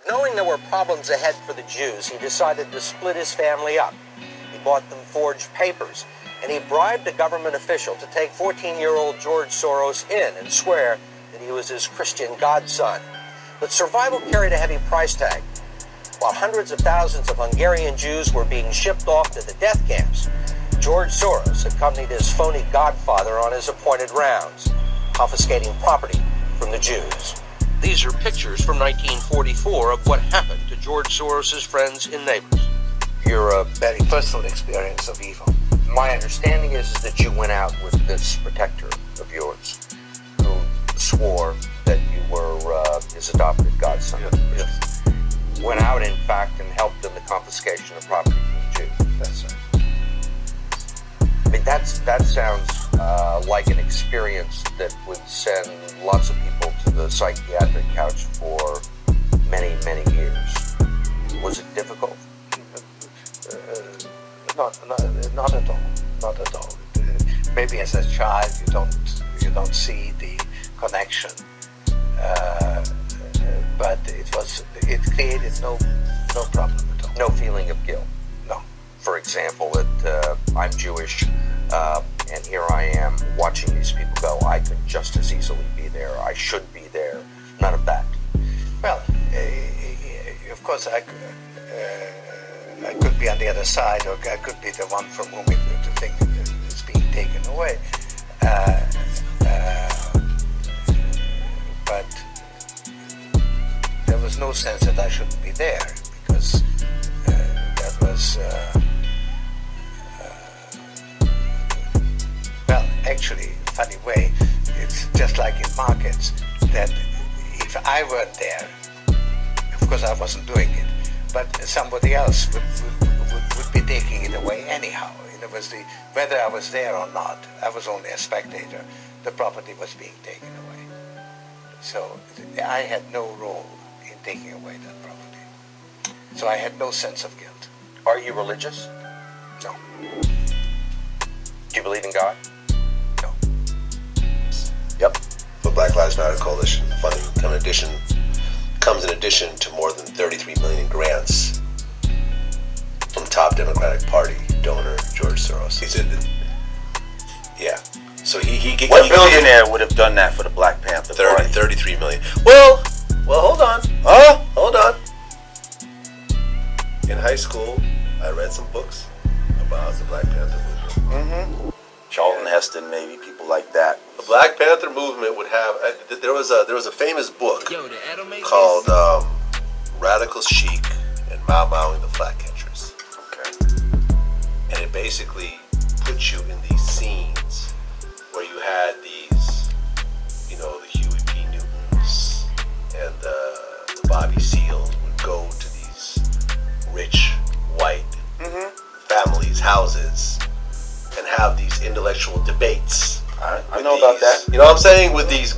Knowing there were problems ahead for the Jews, he decided to split his family up. He bought them forged papers, and he bribed a government official to take 14-year-old George Soros in and swear that he was his Christian godson. But survival carried a heavy price tag. While hundreds of thousands of Hungarian Jews were being shipped off to the death camps, George Soros accompanied his phony godfather on his appointed rounds, confiscating property from the Jews. These are pictures from 1944 of what happened to George Soros's friends and neighbors. Your very personal experience of evil. My understanding is that you went out with this protector of yours, who swore that you were his adopted godson. Yes. Went out, in fact, and helped in the confiscation of property from the Jews. That's right. I mean, that sounds like an experience that would send lots of people to the psychiatric couch for many, many years. Was it difficult? Not at all. Not at all. Maybe as a child you don't see the connection, but it created no problem at all. No feeling of guilt. No. For example, that I'm Jewish, and here I am watching these people go. I could just as easily be there. I should be there. None of that. Well, of course I could be on the other side, or I could be the one from whom the thing is being taken away. But there was no sense that I shouldn't be there, because that was well, actually, funny way, it's just like in markets, that if I weren't there, of course I wasn't doing it, but somebody else would be taking it away anyhow. In other words, whether I was there or not, I was only a spectator. The property was being taken away. So I had no role in taking away that property. So I had no sense of guilt. Are you religious? No. Do you believe in God? No. Yep. The Black Lives Matter Coalition funding comes in addition to more than 33 million in grants from top Democratic Party donor George Soros. He said that, yeah. So What billionaire would have done that for the Black Panther Party? 33 million. Well, hold on. Hold on. In high school, I read some books about the Black Panther movement. Charlton Heston, maybe people like that. The Black Panther movement would have. There was a famous book called Radical Chic and Mau Mau and the Flatcatchers. Okay. And it basically put you in these scenes where you had these, the Huey P. Newtons and the Bobby Seals would go to these rich white families' houses and have these intellectual debates. I know about that. You know what I'm saying? With these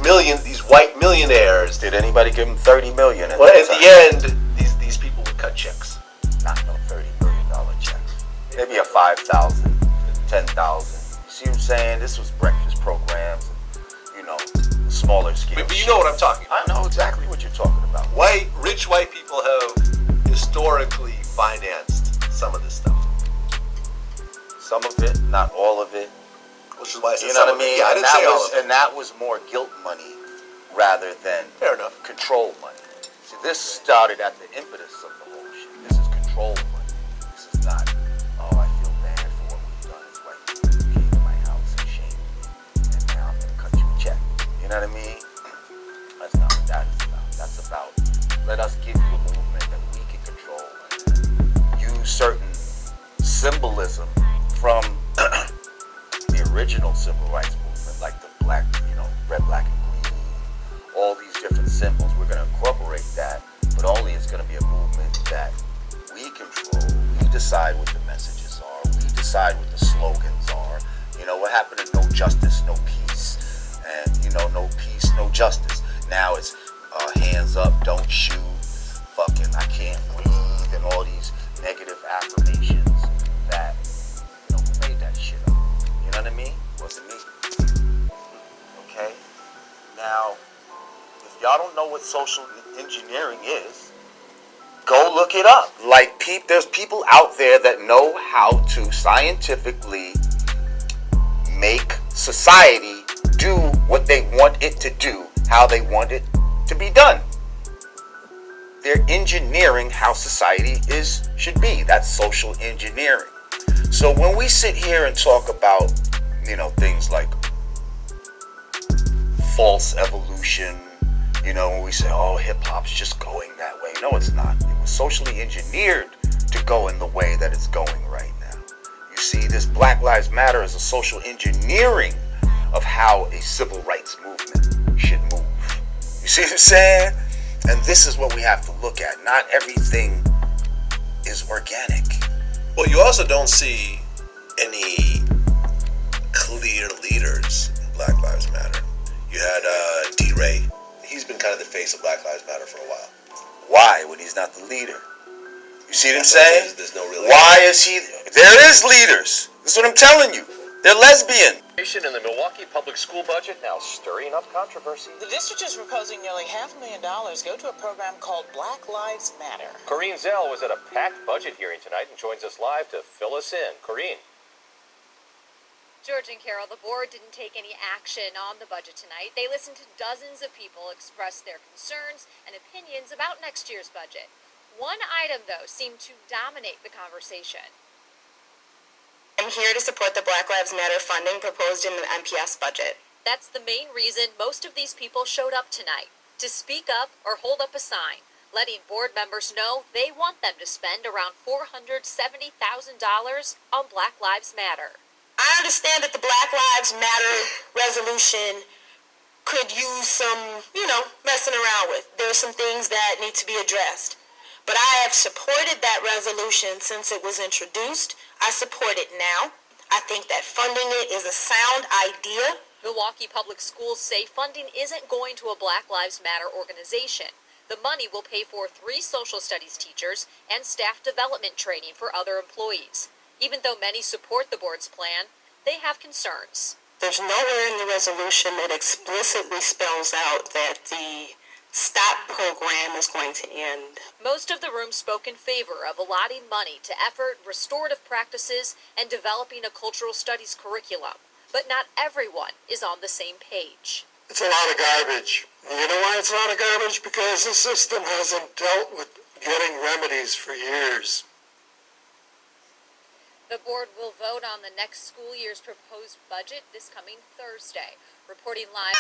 white millionaires. Did anybody give him $30 million? Well, at the end, these people would cut checks. Not no $30 million checks. Maybe a 5,000, 10,000. See what I'm saying? This was breakfast programs, smaller scale. But you know what I'm talking about. I know exactly what you're talking about. Rich white people have historically financed some of this stuff. Some of it, not all of it. Which is why I said You know what I mean? Yeah, I didn't say all of it. And that was more guilt money rather than Fair enough. control money. See, this started at the impetus of the whole shit. This is control money. This is not, I feel bad for what we've done. It's like you came to my house and shamed me, and now I'm going to cut you a check. You know what I mean? That's not what that is about. That's about, let us give you a movement that we can control and use certain symbolism from the original civil rights movement, like the black, red, black, and green, all these different symbols. We're going to incorporate that, but only it's going to be a movement that we control. We decide what the messages are. We decide what the slogans are. What happened to no justice, no peace, and no peace, no justice. Now it's hands up, don't shoot, fucking I can't breathe, and all these negative affirmations that who made that shit up? You know what I mean? Wasn't me. Okay? Now, if y'all don't know what social engineering is, look it up. Like, there's people out there that know how to scientifically make society do what they want it to do, how they want it to be done. They're engineering how society should be. That's social engineering. So when we sit here and talk about, things like false evolution, when we say, oh, hip-hop's just going that way. No, it's not. It was socially engineered to go in the way that it's going right now. You see, this Black Lives Matter is a social engineering of how a civil rights movement should move. You see what I'm saying? And this is what we have to look at. Not everything is organic. Well, you also don't see any clear leaders in Black Lives Matter. You had D-Ray. He's been kind of the face of Black Lives Matter for a while. Why, when he's not the leader? You see what I'm saying? There's no real. Why is he? There is leaders. This is what I'm telling you. They're lesbian. In the Milwaukee public school budget now stirring up controversy. The district is proposing nearly $500,000 go to a program called Black Lives Matter. Corrine Zell was at a packed budget hearing tonight and joins us live to fill us in. Corrine. George and Carol, the board didn't take any action on the budget tonight. They listened to dozens of people express their concerns and opinions about next year's budget. One item, though, seemed to dominate the conversation. I'm here to support the Black Lives Matter funding proposed in the MPS budget. That's the main reason most of these people showed up tonight, to speak up or hold up a sign, letting board members know they want them to spend around $470,000 on Black Lives Matter. I understand that the Black Lives Matter resolution could use some, messing around with. There's some things that need to be addressed. But I have supported that resolution since it was introduced. I support it now. I think that funding it is a sound idea. Milwaukee Public Schools say funding isn't going to a Black Lives Matter organization. The money will pay for 3 social studies teachers and staff development training for other employees. Even though many support the board's plan, they have concerns. There's nowhere in the resolution that explicitly spells out that the STOP program is going to end. Most of the room spoke in favor of allotting money to effort restorative practices and developing a cultural studies curriculum. But not everyone is on the same page. It's a lot of garbage. You know why it's a lot of garbage? Because the system hasn't dealt with getting remedies for years. The board will vote on the next school year's proposed budget this coming Thursday. Reporting live.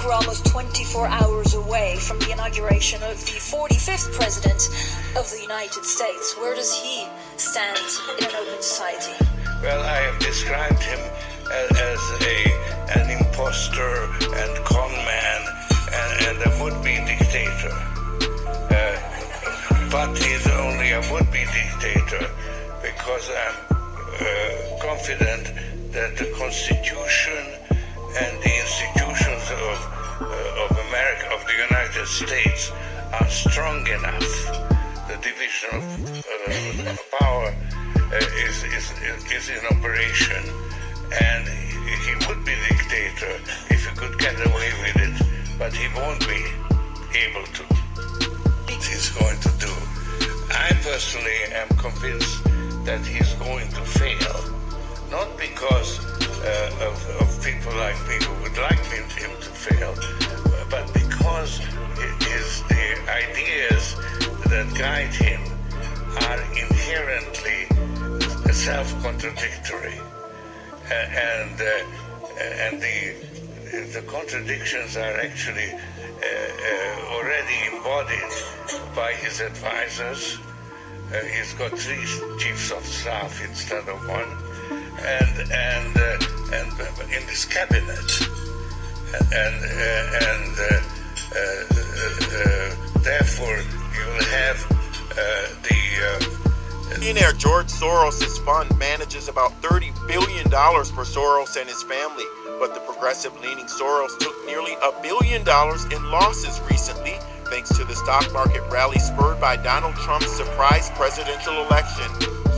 We're almost 24 hours away from the inauguration of the 45th President of the United States. Where does he stand in an open society? Well, I have described him as an imposter and con man and a would-be dictator. But he's only a would-be dictator because I'm confident that the Constitution and the institutions of America, of the United States, are strong enough. The division of power is in operation, and he would be dictator if he could get away with it, but he won't be able to. He's going to do. I personally am convinced that he's going to fail, not because of people like me who would like him to fail, but because the ideas that guide him are inherently self-contradictory, and the contradictions are actually already embodied by his advisors. He's got 3 chiefs of staff instead of 1, and in his cabinet, and therefore you will have Billionaire George Soros' fund manages about $30 billion for Soros and his family, but the progressive-leaning Soros took nearly $1 billion in losses recently, thanks to the stock market rally spurred by Donald Trump's surprise presidential election.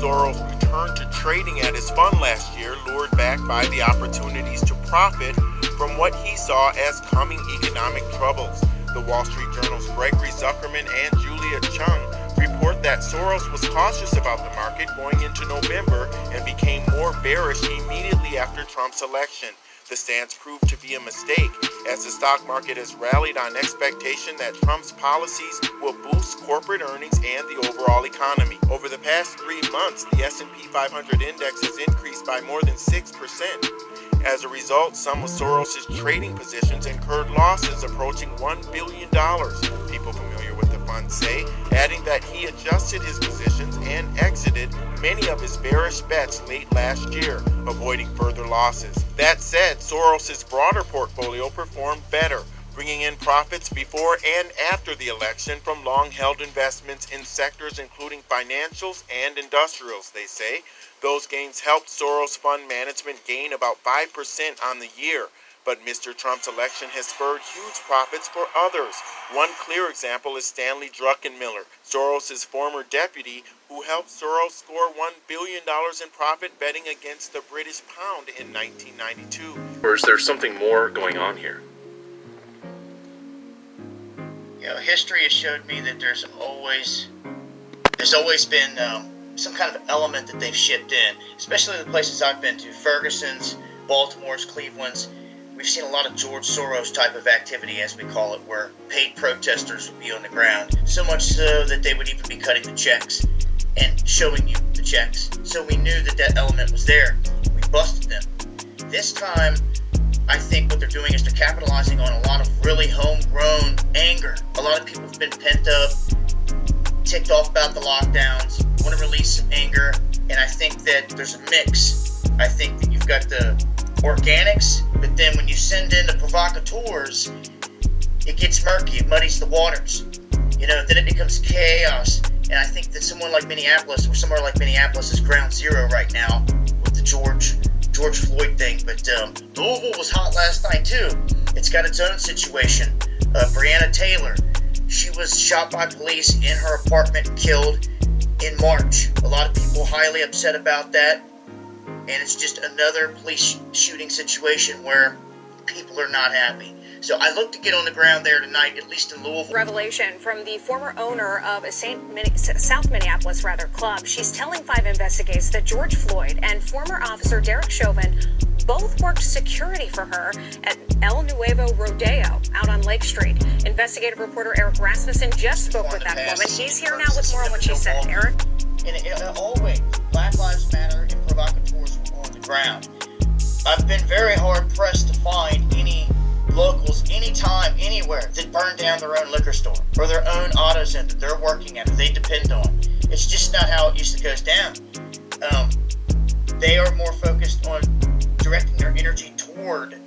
Soros returned to trading at his fund last year, lured back by the opportunities to profit from what he saw as coming economic troubles. The Wall Street Journal's Gregory Zuckerman and Julia Chung report that Soros was cautious about the market going into November and became more bearish immediately after Trump's election. The stance proved to be a mistake, as the stock market has rallied on expectation that Trump's policies will boost corporate earnings and the overall economy. Over the past 3 months, the S&P 500 index has increased by more than 6%. As a result, some of Soros' trading positions incurred losses approaching $1 billion, people familiar with the fund say, adding that he adjusted his positions and exited many of his bearish bets late last year, avoiding further losses. That said, Soros' broader portfolio performed better, bringing in profits before and after the election from long-held investments in sectors including financials and industrials, they say. Those gains helped Soros Fund Management gain about 5% on the year, but Mr. Trump's election has spurred huge profits for others. One clear example is Stanley Druckenmiller, Soros' former deputy, who helped Soros score $1 billion in profit betting against the British pound in 1992. Or is there something more going on here? You know, history has showed me that there's always been some kind of element that they've shipped in, especially the places I've been to, Ferguson's, Baltimore's, Cleveland's. We've seen a lot of George Soros type of activity, as we call it, where paid protesters would be on the ground, so much so that they would even be cutting the checks and showing you the checks. So we knew that that element was there. We busted them. This time, I think what they're doing is they're capitalizing on a lot of really homegrown anger. A lot of people have been pent up, ticked off about the lockdowns, want to release some anger, and I think that there's a mix. I think that you've got the organics, but then when you send in the provocateurs, it gets murky, it muddies the waters. You know, then it becomes chaos. And I think that somewhere like Minneapolis is ground zero right now with the George Floyd thing. But Louisville was hot last night too. It's got its own situation. Breonna Taylor, she was shot by police in her apartment and killed in March. A lot of people highly upset about that. And it's just another police shooting situation where people are not happy. So I look to get on the ground there tonight, at least in Louisville. Revelation from the former owner of a South Minneapolis club. She's telling 5 Investigates that George Floyd and former officer Derek Chauvin both worked security for her at El Nuevo Rodeo out on Lake Street. Investigative reporter Eric Rasmussen just spoke with that woman. He's here now with more on what she said. Eric? And always, Black Lives Matter and provocateurs were on the ground. I've been very hard pressed to find any locals, anytime, anywhere, that burn down their own liquor store or their own auto center that they're working at, that they depend on. It's just not how it used to go down. They are more focused on directing their energy toward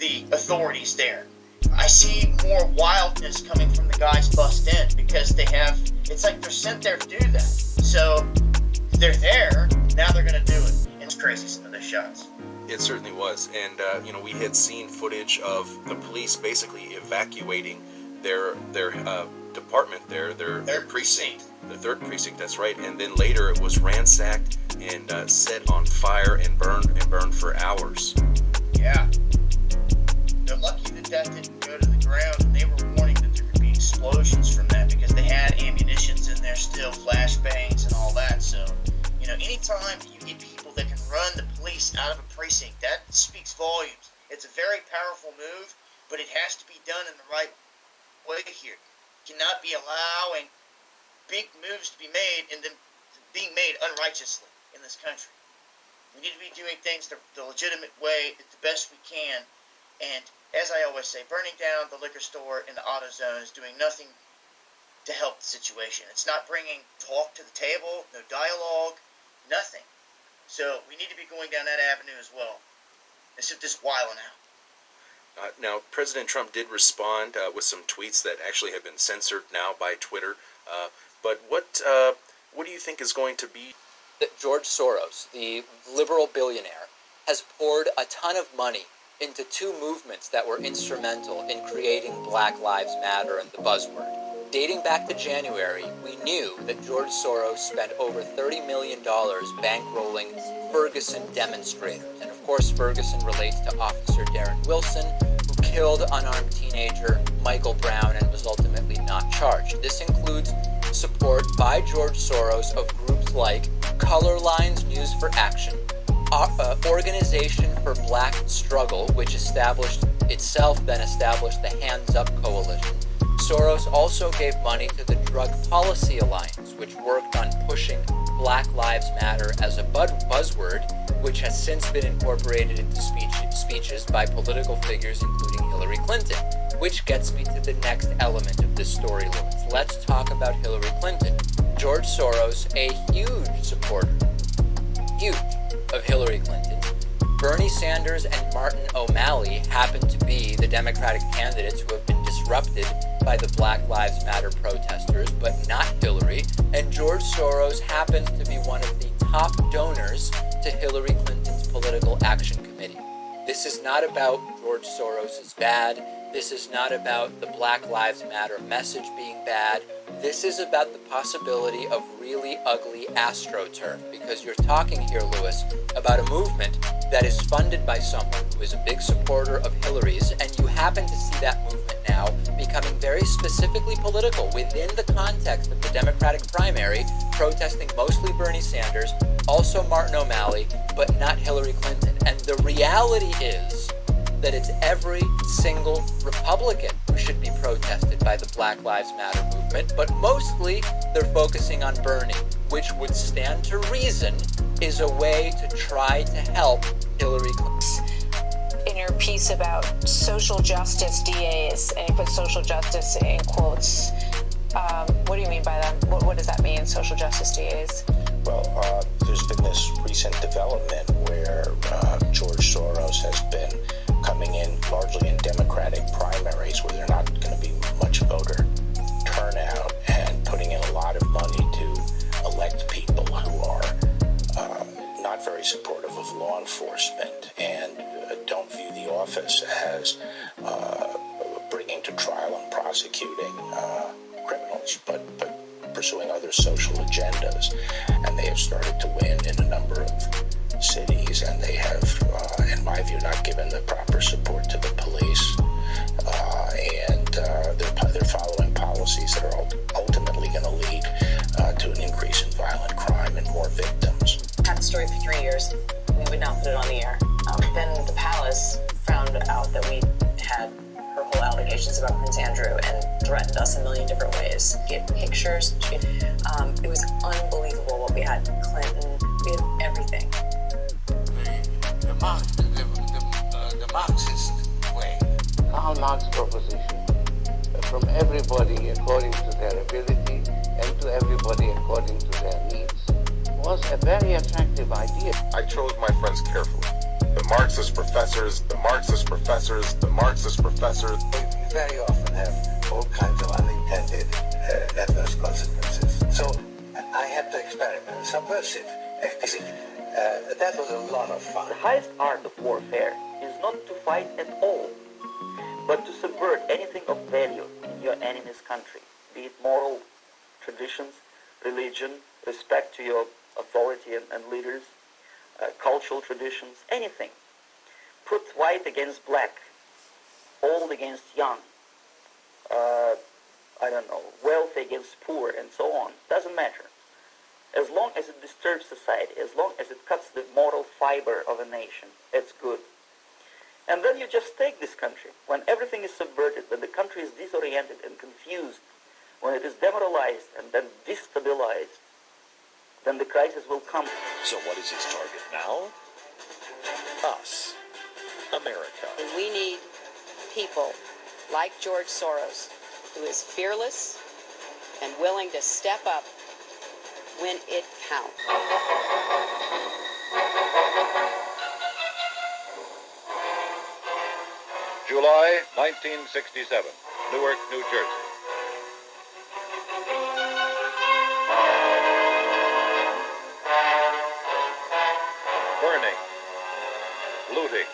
the authorities there. I see more wildness coming from the guys bust in because it's like they're sent there to do that. So they're there, now they're going to do it. And it's crazy, some of those shots. It certainly was, and we had seen footage of the police basically evacuating their department, their precinct, the 3rd precinct. That's right. And then later it was ransacked and set on fire and burned for hours. Yeah, they're lucky that didn't go to the ground. And they were warning that there could be but it has to be done in the right way here. Cannot be allowing big moves to be made and then being made unrighteously in this country. We need to be doing things the legitimate way, the best we can. And as I always say, burning down the liquor store and the auto zone is doing nothing to help the situation. It's not bringing talk to the table, no dialogue, nothing. So we need to be going down that avenue as well. Instead of just wiling out. Now, President Trump did respond with some tweets that actually have been censored now by Twitter. But what do you think is going to be? That George Soros, the liberal billionaire, has poured a ton of money into two movements that were instrumental in creating Black Lives Matter and the buzzword. Dating back to January, we knew that George Soros spent over $30 million bankrolling Ferguson demonstrators. And of course, Ferguson relates to Officer Darren Wilson, who killed unarmed teenager Michael Brown and was ultimately not charged. This includes support by George Soros of groups like Color Lines News for Action, Organization for Black Struggle, which established the Hands Up Coalition. Soros also gave money to the Drug Policy Alliance, which worked on pushing Black Lives Matter as a buzzword, which has since been incorporated into speeches by political figures including Hillary Clinton. Which gets me to the next element of this story, Lewis. Let's talk about Hillary Clinton. George Soros, a huge supporter, of Hillary Clinton. Bernie Sanders and Martin O'Malley happen to be the Democratic candidates who have been disrupted by the Black Lives Matter protesters, but not Hillary. And George Soros happens to be one of the top donors to Hillary Clinton's Political Action Committee. This is not about George Soros is bad. This is not about the Black Lives Matter message being bad. This is about the possibility of really ugly astroturf, because you're talking here, Lewis, about a movement that is funded by someone who is a big supporter of Hillary's, and you happen to see that movement now becoming very specifically political within the context of the Democratic primary, protesting mostly Bernie Sanders, also Martin O'Malley, but not Hillary Clinton. And the reality is that it's every single Republican who should be protested by the Black Lives Matter movement, but mostly they're focusing on Bernie, which would stand to reason is a way to try to help Hillary Clinton. In your piece about social justice DAs, and you put social justice in quotes, what do you mean by that? What does that mean, social justice DAs? Well, there's been this recent development where George Soros has been coming in largely in Democratic primaries where they're not going to be much voter turnout and putting in a lot of money to elect people who are not very supportive of law enforcement and don't view the office as bringing to trial and prosecuting criminals, but pursuing other social agendas. And they have started to win in a number of cities, and they have, in my view, not given the proper support to the police, and they're following policies that are ultimately going to lead to an increase in violent crime and more victims. Had the story for 3 years. We would not put it on the air. Then the palace found out that we had her whole allegations about Prince Andrew and threatened us in a million different ways. She had pictures. It was unbelievable what we had. Clinton, we had everything. The Marxist way. Karl Marx's proposition, from everybody according to their ability and to everybody according to their needs, was a very attractive idea. I chose my friends carefully. The Marxist professors, the Marxist professors, the Marxist professors. We very often have all kinds of unintended adverse consequences. So I had to experiment. Subversive. That was a lot of fun. The highest art of warfare is not to fight at all, but to subvert anything of value in your enemy's country, be it moral traditions, religion, respect to your authority and leaders, cultural traditions, anything. Put white against black, old against young, wealthy against poor, and so on. Doesn't matter. As long as it disturbs society, as long as it cuts the moral fiber of a nation, it's good. And then you just take this country, when everything is subverted, when the country is disoriented and confused, when it is demoralized and then destabilized, then the crisis will come. So what is his target now? Us, America. We need people like George Soros, who is fearless and willing to step up when it counts. July 1967, Newark, New Jersey. Burning, looting,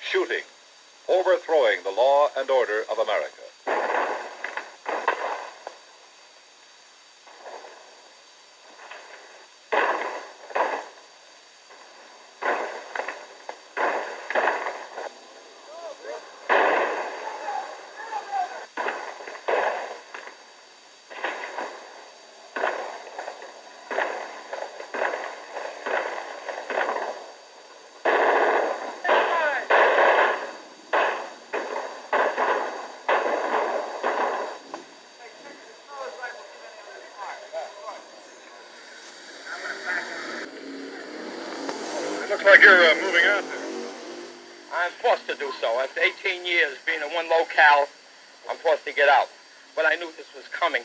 shooting, overthrowing the law and order of America. Looks like you're moving out there. I'm forced to do so. After 18 years being in one locale, I'm forced to get out. But I knew this was coming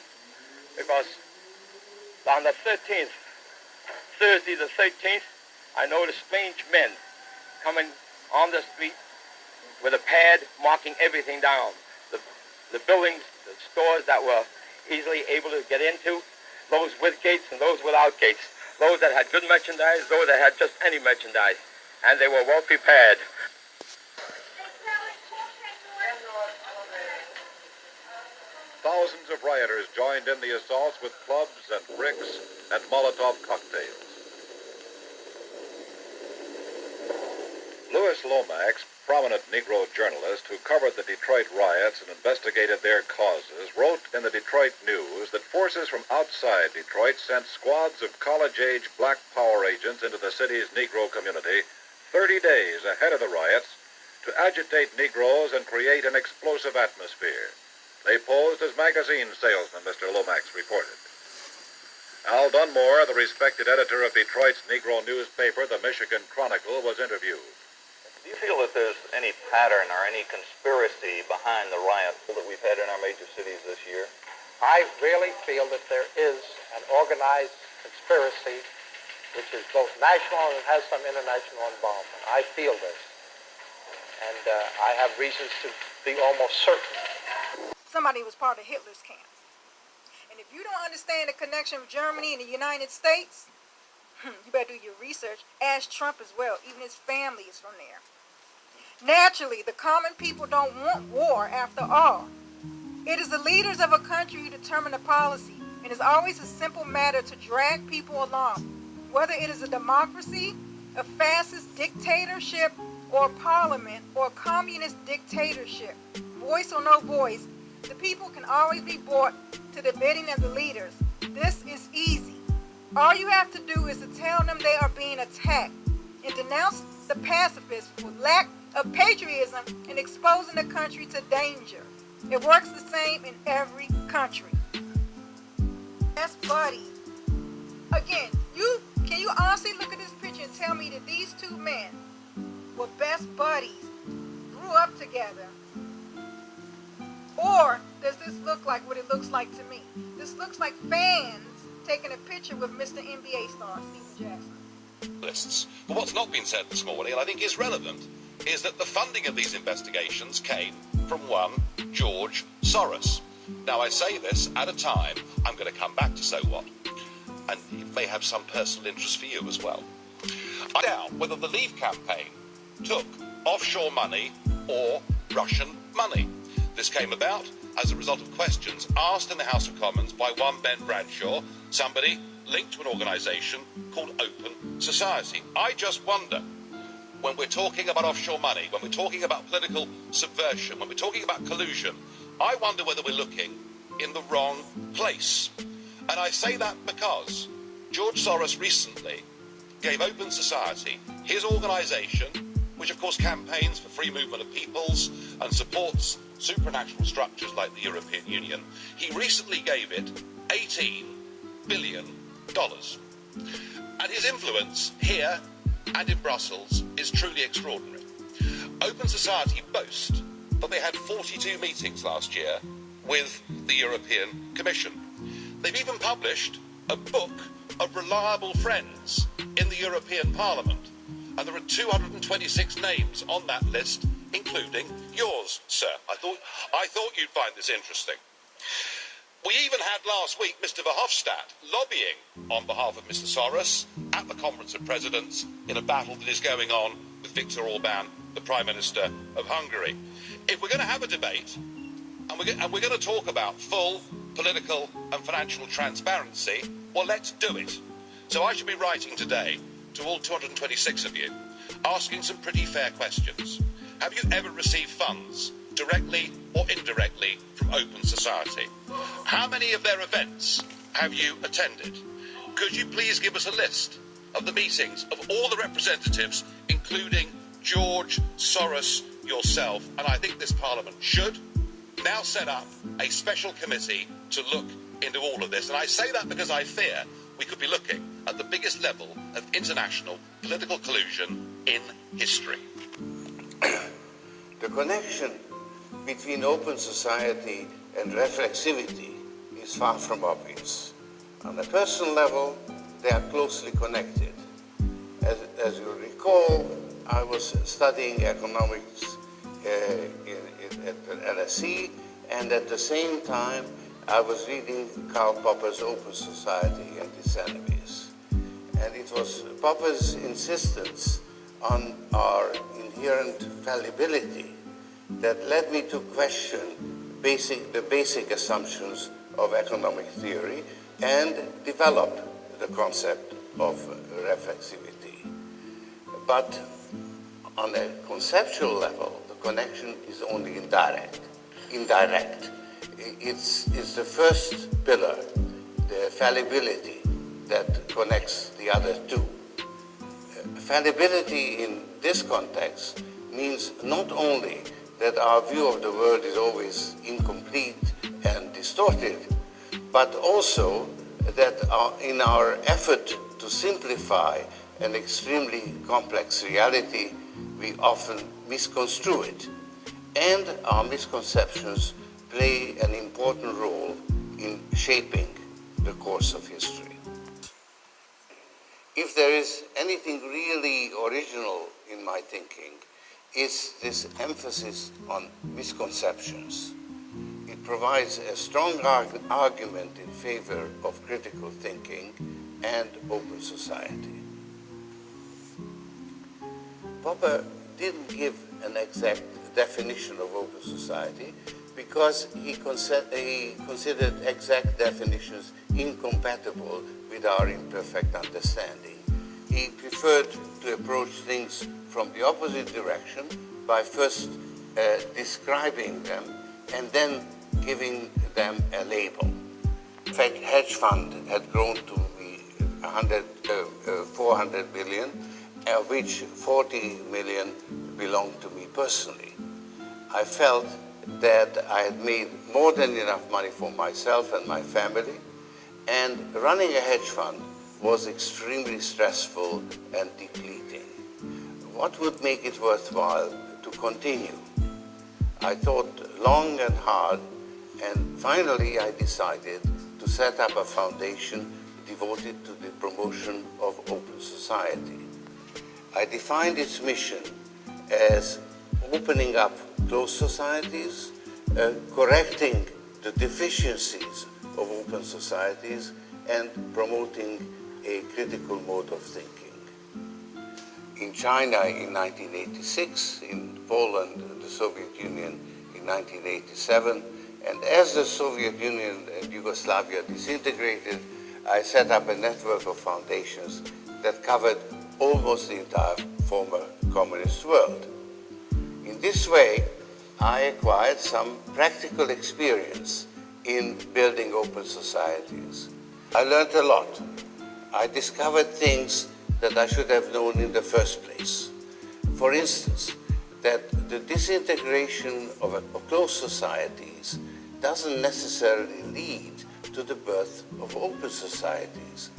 because on the 13th, Thursday the 13th, I noticed strange men coming on the street with a pad marking everything down. The buildings, the stores that were easily able to get into, those with gates and those without gates. Those that had good merchandise, those that had just any merchandise. And they were well prepared. Thousands of rioters joined in the assaults with clubs and bricks and Molotov cocktails. Louis Lomax, prominent Negro journalist who covered the Detroit riots and investigated their causes, wrote in the Detroit News that forces from outside Detroit sent squads of college-age black power agents into the city's Negro community 30 days ahead of the riots to agitate Negroes and create an explosive atmosphere. They posed as magazine salesmen, Mr. Lomax reported. Al Dunmore, the respected editor of Detroit's Negro newspaper, the Michigan Chronicle, was interviewed. Do you feel that there's any pattern or any conspiracy behind the riots that we've had in our major cities this year? I really feel that there is an organized conspiracy which is both national and has some international involvement. I feel this. And I have reasons to be almost certain. Somebody was part of Hitler's camp. And if you don't understand the connection of Germany and the United States, you better do your research. Ask Trump as well. Even his family is from there. Naturally, the common people don't want war after all. It is the leaders of a country who determine the policy, and it's always a simple matter to drag people along. Whether it is a democracy, a fascist dictatorship, or a parliament, or a communist dictatorship, voice or no voice, the people can always be brought to the bidding of the leaders. This is easy. All you have to do is to tell them they are being attacked and denounce the pacifists for lack of patriotism and exposing the country to danger. It works the same in every country. Best buddy. Again, can you honestly look at this picture and tell me that these two men were best buddies, grew up together? Or does this look like what it looks like to me? This looks like fans taking a picture with Mr. NBA star Stephen Jackson. Lists. But what's not been said this morning, and I think is relevant, is that the funding of these investigations came from one George Soros. Now, I say this at a time I'm going to come back to so what, and it may have some personal interest for you as well. I doubt whether the Leave campaign took offshore money or Russian money. This came about as a result of questions asked in the House of Commons by one Ben Bradshaw, somebody linked to an organisation called Open Society. I just wonder, when we're talking about offshore money, when we're talking about political subversion, when we're talking about collusion, I wonder whether we're looking in the wrong place. And I say that because George Soros recently gave Open Society, his organisation, which of course campaigns for free movement of peoples and supports supranational structures like the European Union, he recently gave it $18 billion. And his influence here and in Brussels is truly extraordinary. Open Society boast that they had 42 meetings last year with the European Commission. They've even published a book of reliable friends in the European Parliament, and there are 226 names on that list, including yours, sir. I thought you'd find this interesting. We even had last week Mr. Verhofstadt lobbying on behalf of Mr. Soros at the Conference of Presidents in a battle that is going on with Viktor Orban, the Prime Minister of Hungary. If we're going to have a debate, and we're going to talk about full political and financial transparency, well, let's do it. So I should be writing today to all 226 of you, asking some pretty fair questions. Have you ever received funds, directly or indirectly, from Open Society? How many of their events have you attended? Could you please give us a list of the meetings of all the representatives, including George Soros, yourself? And I think this Parliament should now set up a special committee to look into all of this. And I say that because I fear we could be looking at the biggest level of international political collusion in history. The connection between Open Society and reflexivity is far from obvious. On a personal level, they are closely connected. As you recall, I was studying economics at the LSE, and at the same time I was reading Karl Popper's Open Society and its enemies. And it was Popper's insistence on our inherent fallibility that led me to question the basic assumptions of economic theory and develop the concept of reflexivity. But on a conceptual level, the connection is only indirect. It's the first pillar, the fallibility, that connects the other two. Fallibility in this context means not only that our view of the world is always incomplete and distorted, but also that in our effort to simplify an extremely complex reality, we often misconstrue it. And our misconceptions play an important role in shaping the course of history. If there is anything really original in my thinking, it's this emphasis on misconceptions. It provides a strong argument in favor of critical thinking and open society. Popper didn't give an exact definition of open society because he considered exact definitions incompatible with our imperfect understanding. He preferred to approach things from the opposite direction by first describing them and then giving them a label. In fact, hedge fund had grown to be 400 billion, of which 40 million belonged to me personally. I felt that I had made more than enough money for myself and my family, and running a hedge fund was extremely stressful and depleting. What would make it worthwhile to continue? I thought long and hard, and finally I decided to set up a foundation devoted to the promotion of open society. I defined its mission as opening up closed societies, correcting the deficiencies of open societies, and promoting a critical mode of thinking. In China in 1986, in Poland, the Soviet Union in 1987, and as the Soviet Union and Yugoslavia disintegrated, I set up a network of foundations that covered almost the entire former communist world. In this way, I acquired some practical experience in building open societies. I learned a lot. I discovered things that I should have known in the first place. For instance, that the disintegration of closed societies doesn't necessarily lead to the birth of open societies.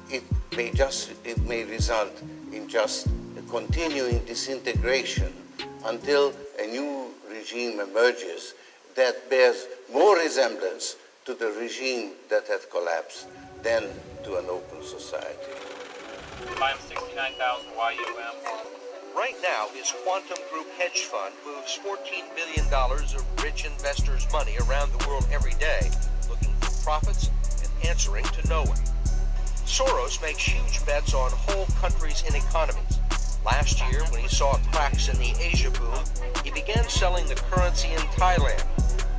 It may result in just a continuing disintegration until a new regime emerges that bears more resemblance to the regime that had collapsed than to an open society. I'm 69,000 YUM. Right now, his Quantum Group hedge fund moves $14 billion of rich investors' money around the world every day, looking for profits and answering to no one. Soros makes huge bets on whole countries and economies. Last year, when he saw cracks in the Asia boom, he began selling the currency in Thailand.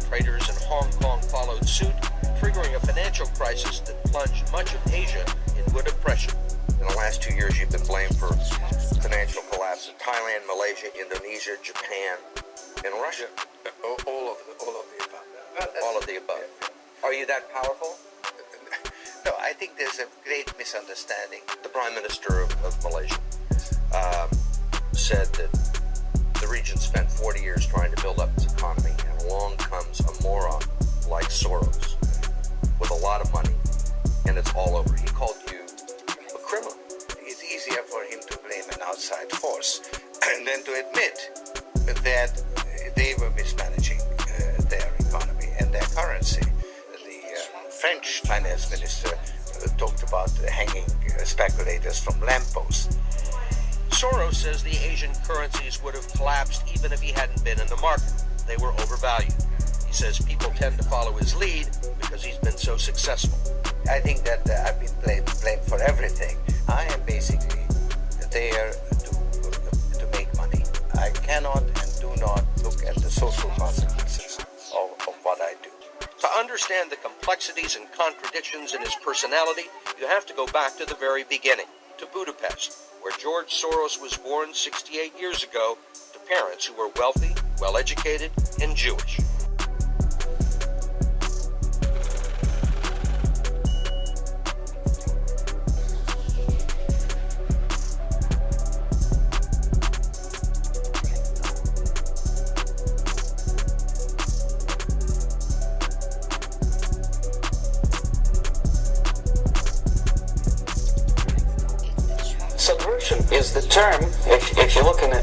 Traders in Hong Kong followed suit, triggering a financial crisis that plunged much of Asia into a depression. In the last 2 years, you've been blamed for financial collapse in Thailand, Malaysia, Indonesia, Japan, and Russia. All of the above. All of the above. Are you that powerful? No, I think there's a great misunderstanding. The Prime Minister of Malaysia said that the region spent 40 years trying to build up its economy, and along comes a moron like Soros with a lot of money, and it's all over. He called you a criminal. It's easier for him to blame an outside force than to admit that they were mismanaging their economy and their currency. The French finance minister talked about hanging speculators from lampposts. Soros says the Asian currencies would have collapsed even if he hadn't been in the market. They were overvalued. He says people tend to follow his lead because he's been so successful. I think that I've been blamed for everything. I am basically there to make money. I cannot and do not look at the social consequences of what I do. To understand the complexities and contradictions in his personality, you have to go back to the very beginning, to Budapest, where George Soros was born 68 years ago to parents who were wealthy, well-educated, and Jewish. Subversion is the term, if you look in a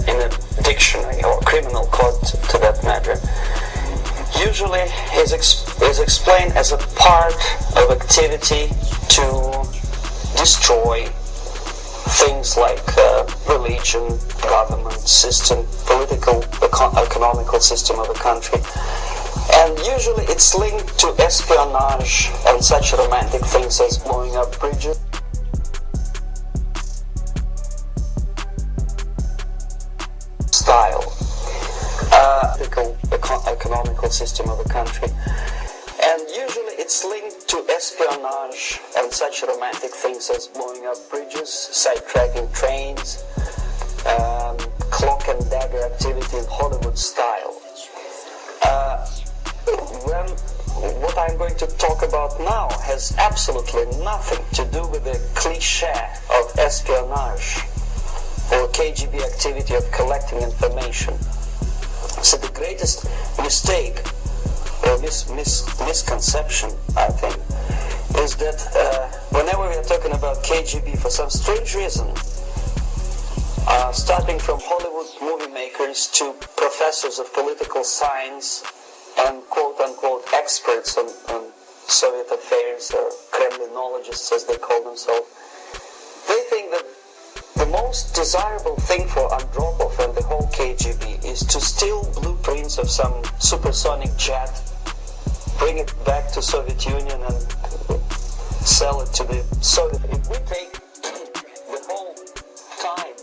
dictionary or criminal code to that matter, usually is explained as a part of activity to destroy things like religion, government system, political, economical system of a country. And usually it's linked to espionage and such romantic things as blowing up bridges. Style, economical system of a country, and usually it's linked to espionage and such romantic things as blowing up bridges, sidetracking trains, cloak and dagger activity in Hollywood style. What I'm going to talk about now has absolutely nothing to do with the cliche of espionage or KGB activity of collecting information. So the greatest mistake or misconception, I think, is that whenever we are talking about KGB, for some strange reason, starting from Hollywood movie makers to professors of political science and quote-unquote experts on Soviet affairs, or Kremlinologists as they call themselves, they think that the most desirable thing for Andropov and the whole KGB is to steal blueprints of some supersonic jet, bring it back to Soviet Union and sell it to the Soviet. If we take the whole time,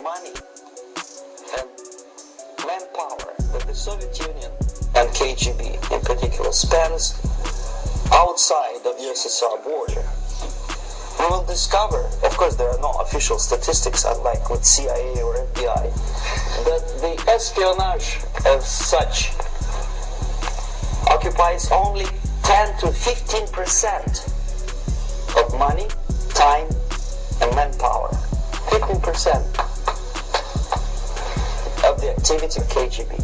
money, and manpower that the Soviet Union and KGB in particular spends outside of USSR border, we will discover, of course there are no official statistics unlike with CIA or FBI, that the espionage as such occupies only 10 to 15% of money, time and manpower. equal percent of the activity of KGB.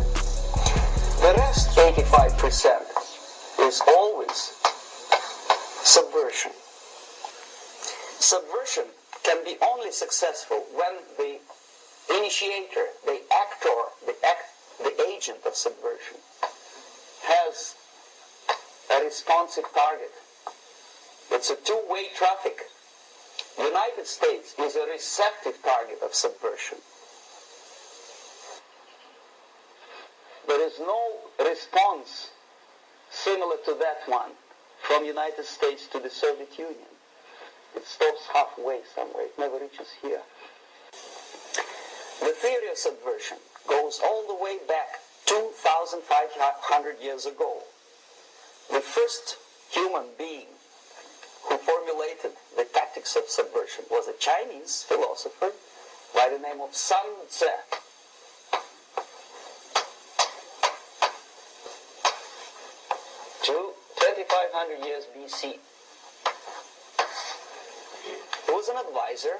The rest, 85%, is always subversion. Subversion can be only successful when the initiator, the actor, the agent of subversion has a responsive target. It's a two-way traffic. The United States is a receptive target of subversion. There is no response similar to that one from the United States to the Soviet Union. It stops halfway somewhere. It never reaches here. The theory of subversion goes all the way back 2,500 years ago. The first human being who formulated the tactics of subversion was a Chinese philosopher by the name of Sun Tzu. 2,500 years BC. He was an advisor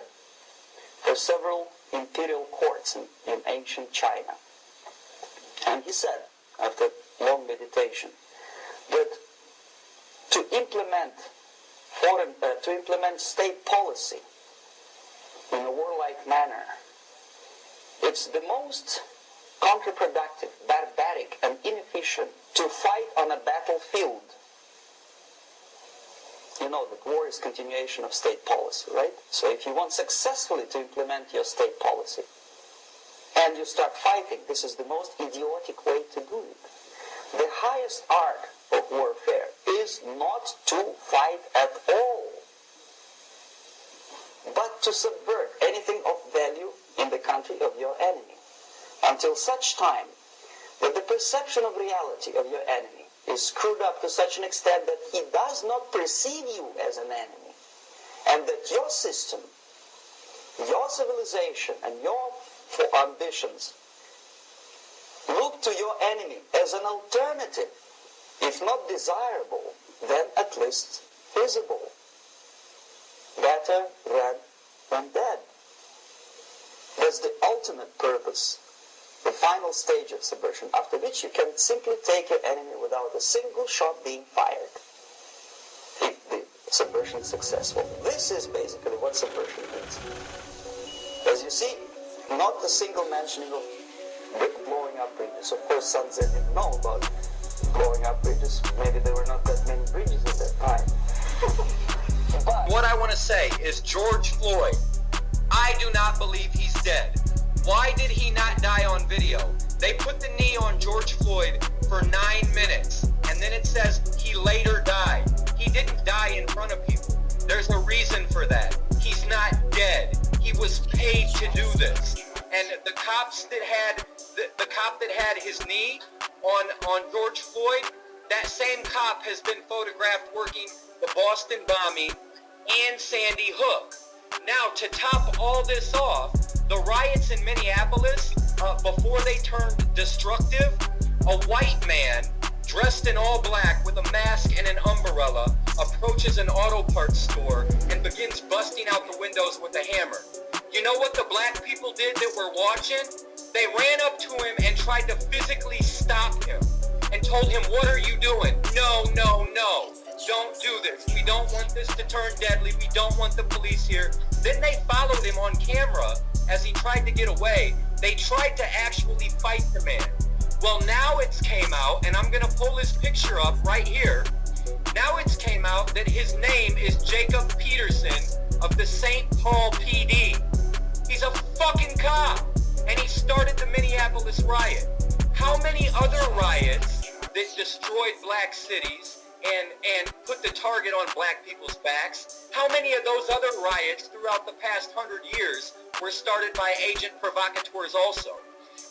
for several imperial courts in ancient China. And he said, after long meditation, that to implement state policy in a warlike manner, it's the most counterproductive, barbaric, and inefficient to fight on a battlefield. You know that war is continuation of state policy, right? So if you want successfully to implement your state policy, and you start fighting, this is the most idiotic way to do it. The highest art of warfare is not to fight at all, but to subvert anything of value in the country of your enemy, until such time that the perception of reality of your enemy is screwed up to such an extent that he does not perceive you as an enemy, and that your system, your civilization, and your ambitions look to your enemy as an alternative, if not desirable, then at least feasible. Better red than dead. That's the ultimate purpose, the final stage of subversion, after which you can simply take your enemy without a single shot being fired, if the subversion is successful. This is basically what subversion means. As you see, not a single mentioning of blowing up bridges. Of course, Sun Tzu didn't know about blowing up bridges. Maybe there were not that many bridges at that time. But what I want to say is George Floyd, I do not believe he's dead. Why did he not die on video? They put the knee on George Floyd for 9 minutes, and then it says he later died. He didn't die in front of people. There's a reason for that. He's not dead. He was paid to do this. And the cops that had the cop that had his knee on George Floyd, that same cop has been photographed working the Boston bombing and Sandy Hook. Now, to top all this off, the riots in Minneapolis, before they turned destructive, a white man dressed in all black with a mask and an umbrella approaches an auto parts store and begins busting out the windows with a hammer. You know what the black people did that were watching? They ran up to him and tried to physically stop him and told him, "What are you doing? No, no, no. Don't do this. We don't want this to turn deadly. We don't want the police here." Then they followed him on camera as he tried to get away. They tried to actually fight the man. Well, now it's came out, and I'm going to pull this picture up right here. Now it's came out that his name is Jacob Peterson of the St. Paul PD. He's a fucking cop, and he started the Minneapolis riot. How many other riots that destroyed black cities and put the target on black people's backs, how many of those other riots throughout the past 100 years were started by agent provocateurs also?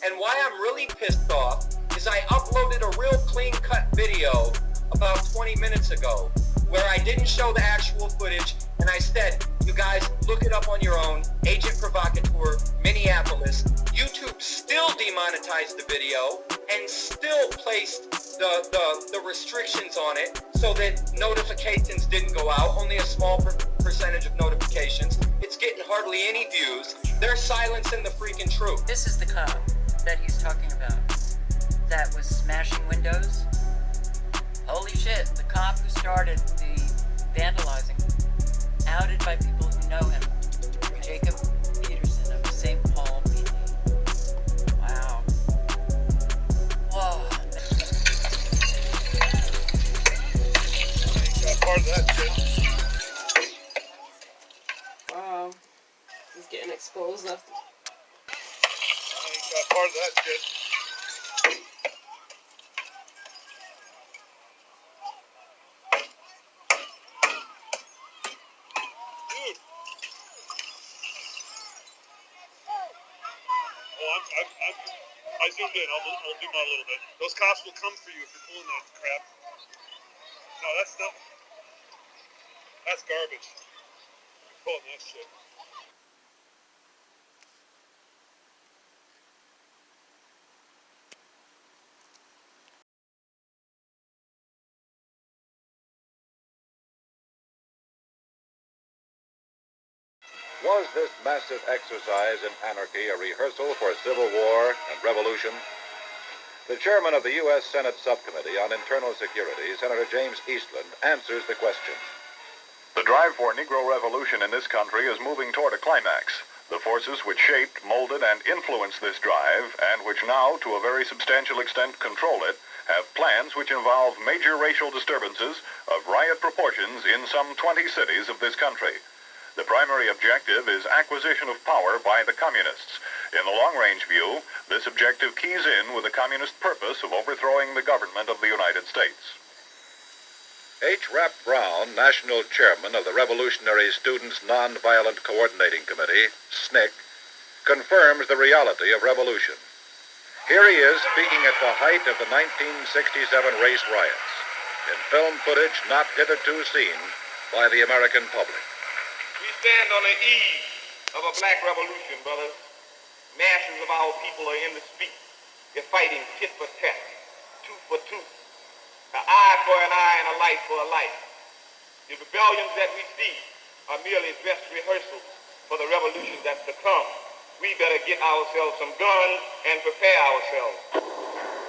And why I'm really pissed off is I uploaded a real clean-cut video about 20 minutes ago where I didn't show the actual footage, and I said, you guys, look it up on your own, agent provocateur, Minneapolis. YouTube still demonetized the video and still placed the restrictions on it so that notifications didn't go out. Only a small percentage percentage of notifications. It's getting hardly any views. They're silencing the freaking truth. This is the cop that he's talking about. That was smashing windows. Holy shit, the cop who started the vandalizing, outed by people who know him. Jacob Peterson of St. Paul PD. Wow. Whoa. Part of that shit. Wow. He's getting exposed left. I ain't got part of that shit. Dude. Oh, I zoomed in. I'll zoom out a little bit. Those cops will come for you if you're pulling that crap. No, that's not. That's garbage. You're pulling that shit. Was this massive exercise in anarchy a rehearsal for civil war and revolution? The chairman of the U.S. Senate Subcommittee on Internal Security, Senator James Eastland, answers the question. The drive for Negro revolution in this country is moving toward a climax. The forces which shaped, molded, and influenced this drive, and which now, to a very substantial extent, control it, have plans which involve major racial disturbances of riot proportions in some 20 cities of this country. The primary objective is acquisition of power by the communists. In the long-range view, this objective keys in with the communist purpose of overthrowing the government of the United States. H. Rap Brown, National Chairman of the Revolutionary Students' Nonviolent Coordinating Committee, SNCC, confirms the reality of revolution. Here he is speaking at the height of the 1967 race riots, in film footage not hitherto seen by the American public. We stand on the eve of a black revolution, brothers. Masses of our people are in the streets. They're fighting tit for tat, tooth for tooth, an eye for an eye and a life for a life. The rebellions that we see are merely dress rehearsals for the revolution that's to come. We better get ourselves some guns and prepare ourselves.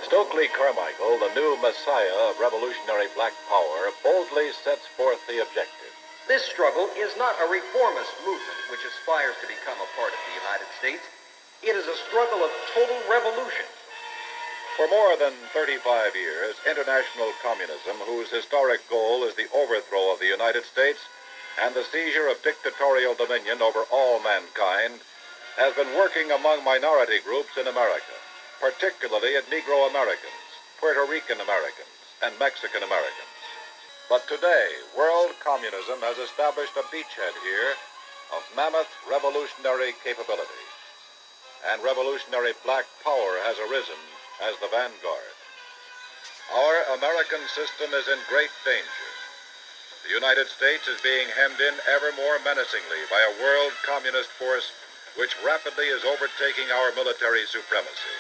Stokely Carmichael, the new messiah of revolutionary black power, boldly sets forth the objective. This struggle is not a reformist movement which aspires to become a part of the United States. It is a struggle of total revolution. For more than 35 years, international communism, whose historic goal is the overthrow of the United States and the seizure of dictatorial dominion over all mankind, has been working among minority groups in America, particularly at Negro Americans, Puerto Rican Americans, and Mexican Americans. But today, world communism has established a beachhead here of mammoth revolutionary capability, and revolutionary black power has arisen as the vanguard. Our American system is in great danger. The United States is being hemmed in ever more menacingly by a world communist force which rapidly is overtaking our military supremacy,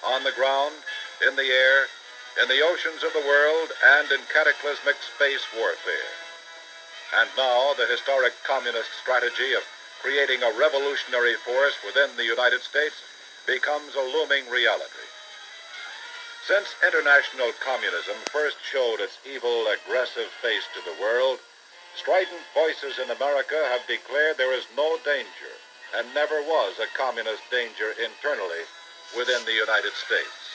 on the ground, in the air, in the oceans of the world, and in cataclysmic space warfare. And now the historic communist strategy of creating a revolutionary force within the United States becomes a looming reality. Since international communism first showed its evil, aggressive face to the world, strident voices in America have declared there is no danger, and never was a communist danger internally within the United States.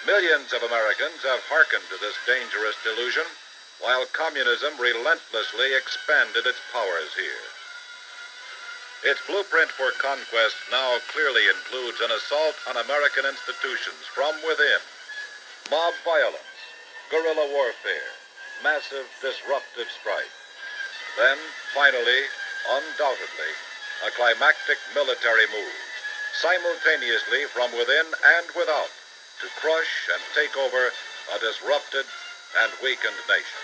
Millions of Americans have hearkened to this dangerous delusion, while communism relentlessly expanded its powers here. Its blueprint for conquest now clearly includes an assault on American institutions from within, mob violence, guerrilla warfare, massive disruptive strife. Then, finally, undoubtedly, a climactic military move, simultaneously from within and without, to crush and take over a disrupted and weakened nation.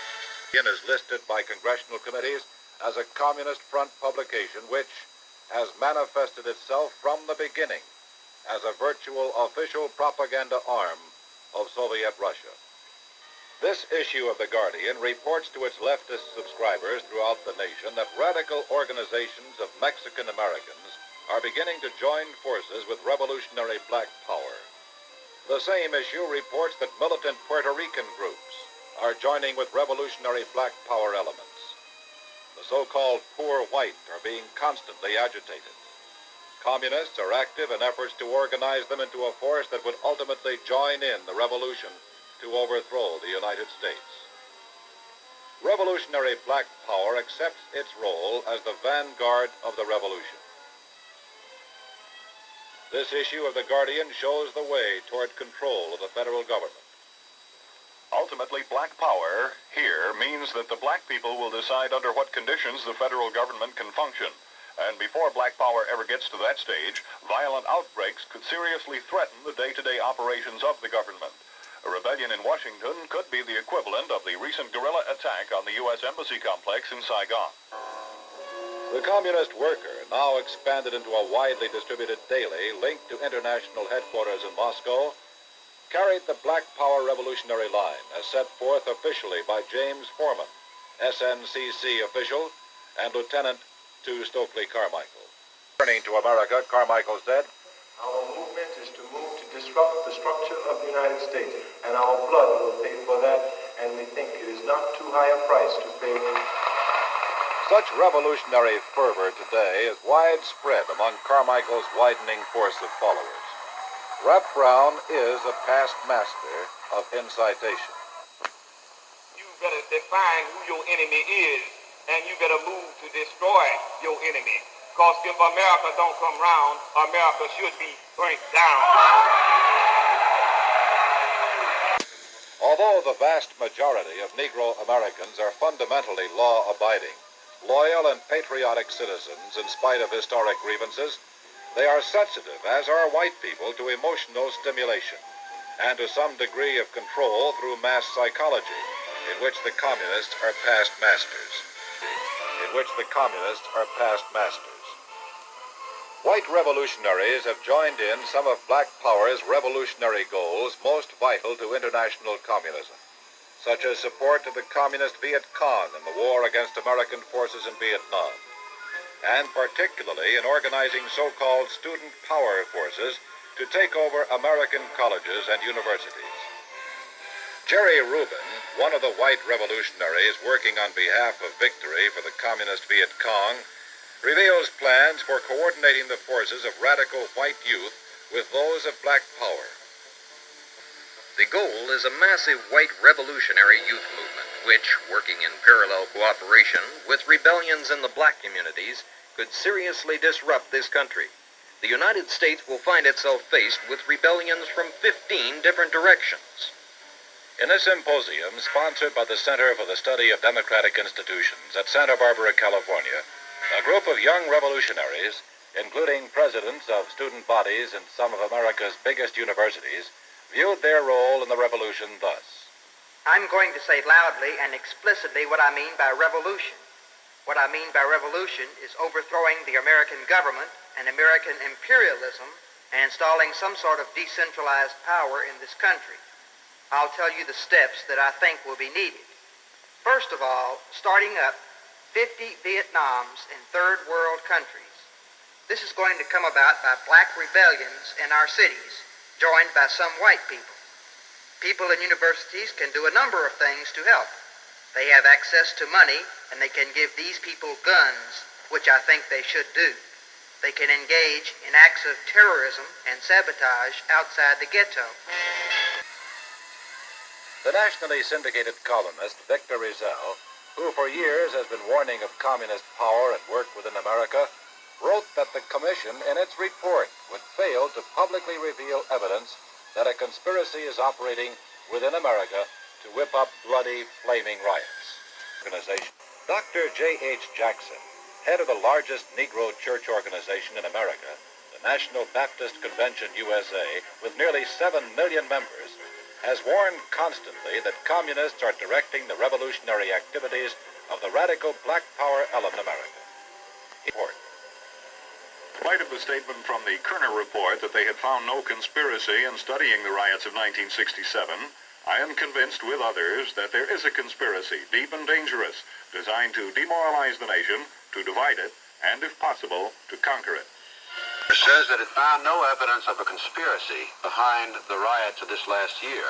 It is listed by congressional committees as a Communist Front publication which has manifested itself from the beginning as a virtual official propaganda arm of Soviet Russia. This issue of The Guardian reports to its leftist subscribers throughout the nation that radical organizations of Mexican Americans are beginning to join forces with revolutionary black power. The same issue reports that militant Puerto Rican groups are joining with revolutionary black power elements. The so-called poor white are being constantly agitated. Communists are active in efforts to organize them into a force that would ultimately join in the revolution to overthrow the United States. Revolutionary black power accepts its role as the vanguard of the revolution. This issue of The Guardian shows the way toward control of the federal government. Ultimately, black power here means that the black people will decide under what conditions the federal government can function. And before black power ever gets to that stage, violent outbreaks could seriously threaten the day-to-day operations of the government. A rebellion in Washington could be the equivalent of the recent guerrilla attack on the U.S. Embassy complex in Saigon. The communist worker, now expanded into a widely distributed daily linked to international headquarters in Moscow, carried the Black Power Revolutionary Line as set forth officially by James Foreman, SNCC official and lieutenant to Stokely Carmichael. Turning to America, Carmichael said, "Our movement is to move to disrupt the structure of the United States, and our blood will pay for that, and we think it is not too high a price to pay." Such revolutionary fervor today is widespread among Carmichael's widening force of followers. Rep. Brown is a past master of incitation. You better define who your enemy is, and you better move to destroy your enemy. Because if America don't come round, America should be burnt down. Although the vast majority of Negro Americans are fundamentally law-abiding, loyal and patriotic citizens in spite of historic grievances, they are sensitive, as are white people, to emotional stimulation and to some degree of control through mass psychology, in which the communists are past masters. White revolutionaries have joined in some of Black Power's revolutionary goals most vital to international communism, such as support to the communist Viet Cong in the war against American forces in Vietnam, and particularly in organizing so-called student power forces to take over American colleges and universities. Jerry Rubin, one of the white revolutionaries working on behalf of victory for the communist Viet Cong, reveals plans for coordinating the forces of radical white youth with those of black power. The goal is a massive white revolutionary youth movement, which, working in parallel cooperation with rebellions in the black communities, could seriously disrupt this country. The United States will find itself faced with rebellions from 15 different directions. In a symposium sponsored by the Center for the Study of Democratic Institutions at Santa Barbara, California, a group of young revolutionaries, including presidents of student bodies in some of America's biggest universities, viewed their role in the revolution thus. I'm going to say loudly and explicitly what I mean by revolution. What I mean by revolution is overthrowing the American government and American imperialism and installing some sort of decentralized power in this country. I'll tell you the steps that I think will be needed. First of all, starting up 50 Vietnams in third world countries. This is going to come about by black rebellions in our cities, joined by some white people. People in universities can do a number of things to help. They have access to money, and they can give these people guns, which I think they should do. They can engage in acts of terrorism and sabotage outside the ghetto. The nationally syndicated columnist Victor Rizal, who for years has been warning of communist power at work within America, wrote that the Commission in its report would fail to publicly reveal evidence that a conspiracy is operating within America to whip up bloody, flaming riots. Dr. J.H. Jackson, head of the largest Negro church organization in America, the National Baptist Convention USA, with nearly 7 million members, has warned constantly that communists are directing the revolutionary activities of the radical black power element in America. In spite of the statement from the Kerner report that they had found no conspiracy in studying the riots of 1967, I am convinced with others that there is a conspiracy, deep and dangerous, designed to demoralize the nation, to divide it, and if possible, to conquer it. It says that it found no evidence of a conspiracy behind the riots of this last year.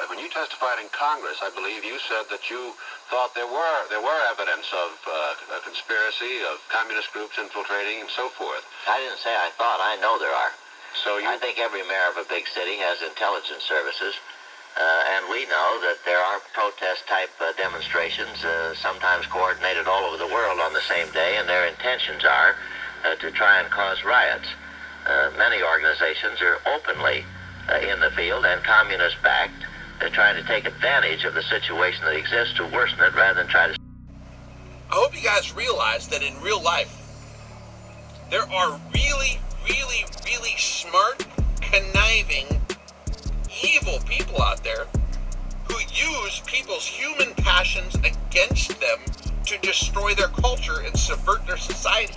When you testified in Congress, I believe you said that you thought there were evidence of a conspiracy, of communist groups infiltrating and so forth. I didn't say I thought. I know there are. So I think every mayor of a big city has intelligence services, and we know that there are protest-type demonstrations, sometimes coordinated all over the world on the same day, and their intentions are to try and cause riots. Many organizations are openly in the field and communist-backed, trying to take advantage of the situation that exists to worsen it rather than try to... I hope you guys realize that in real life, there are really, really, really smart, conniving, evil people out there who use people's human passions against them to destroy their culture and subvert their society.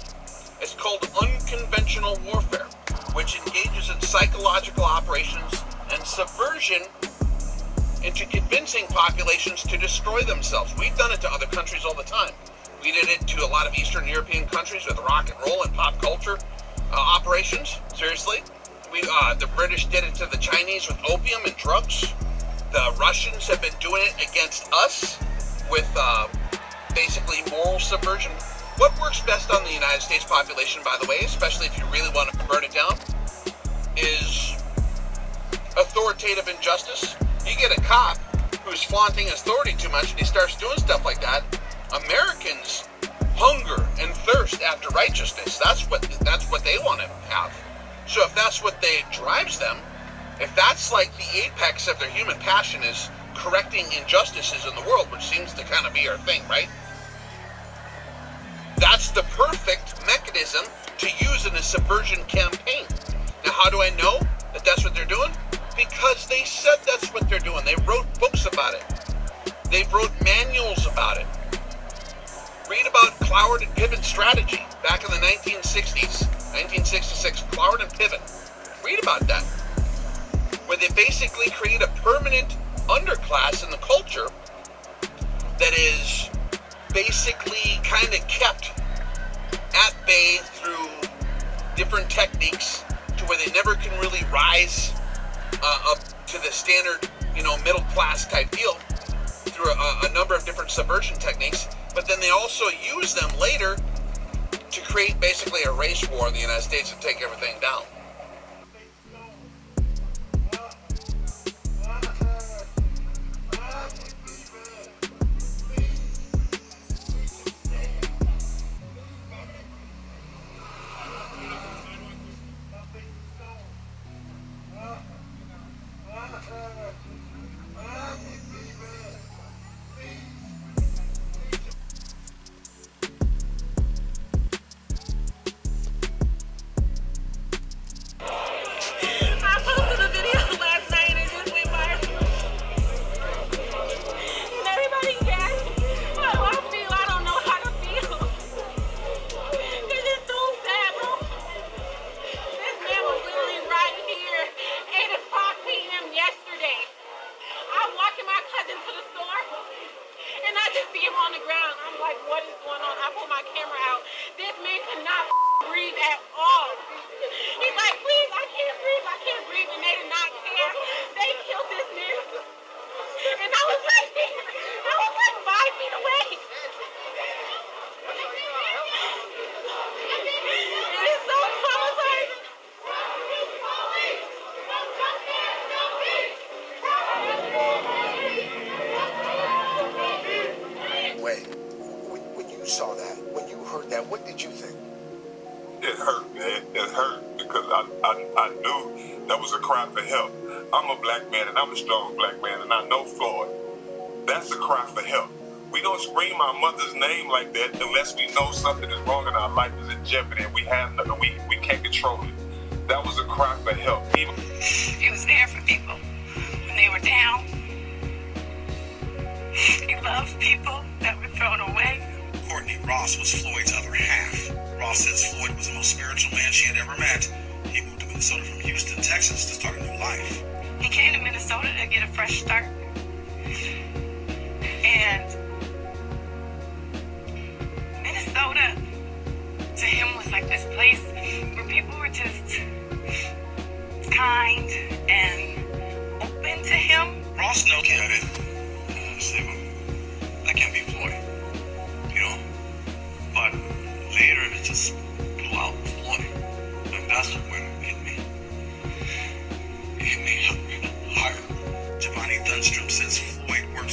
It's called unconventional warfare, which engages in psychological operations and subversion into convincing populations to destroy themselves. We've done it to other countries all the time. We did it to a lot of Eastern European countries with rock and roll and pop culture operations. Seriously. The British did it to the Chinese with opium and drugs. The Russians have been doing it against us with basically moral subversion. What works best on the United States population, by the way, especially if you really want to burn it down, is authoritative injustice. You get a cop who's flaunting authority too much and he starts doing stuff like that. Americans hunger and thirst after righteousness. That's what they want to have. So if that's what drives them, if that's like the apex of their human passion is correcting injustices in the world, which seems to kind of be our thing, right? That's the perfect mechanism to use in a subversion campaign. Now, how do I know that that's what they're doing? Because they said that's what they're doing. They wrote books about it. They wrote manuals about it. Read about Cloward and Piven's strategy back in the 1960s, 1966, Cloward and Piven. Read about that. Where they basically create a permanent underclass in the culture that is basically kind of kept at bay through different techniques to where they never can really rise up to the standard, middle class type deal through a number of different subversion techniques. But then they also use them later to create basically a race war in the United States and take everything down. I'm a strong black man, and I know Floyd. That's a cry for help. We don't scream our mother's name like that unless we know something is wrong and our life is in jeopardy and we can't control it. That was a cry for help. He was there for people when they were down. He loved people that were thrown away. Courtney Ross was Floyd's other half. Ross says Floyd was the most spiritual man she had ever met. He moved to Minnesota from Houston, Texas to start a new life. He came to Minnesota to get a fresh start.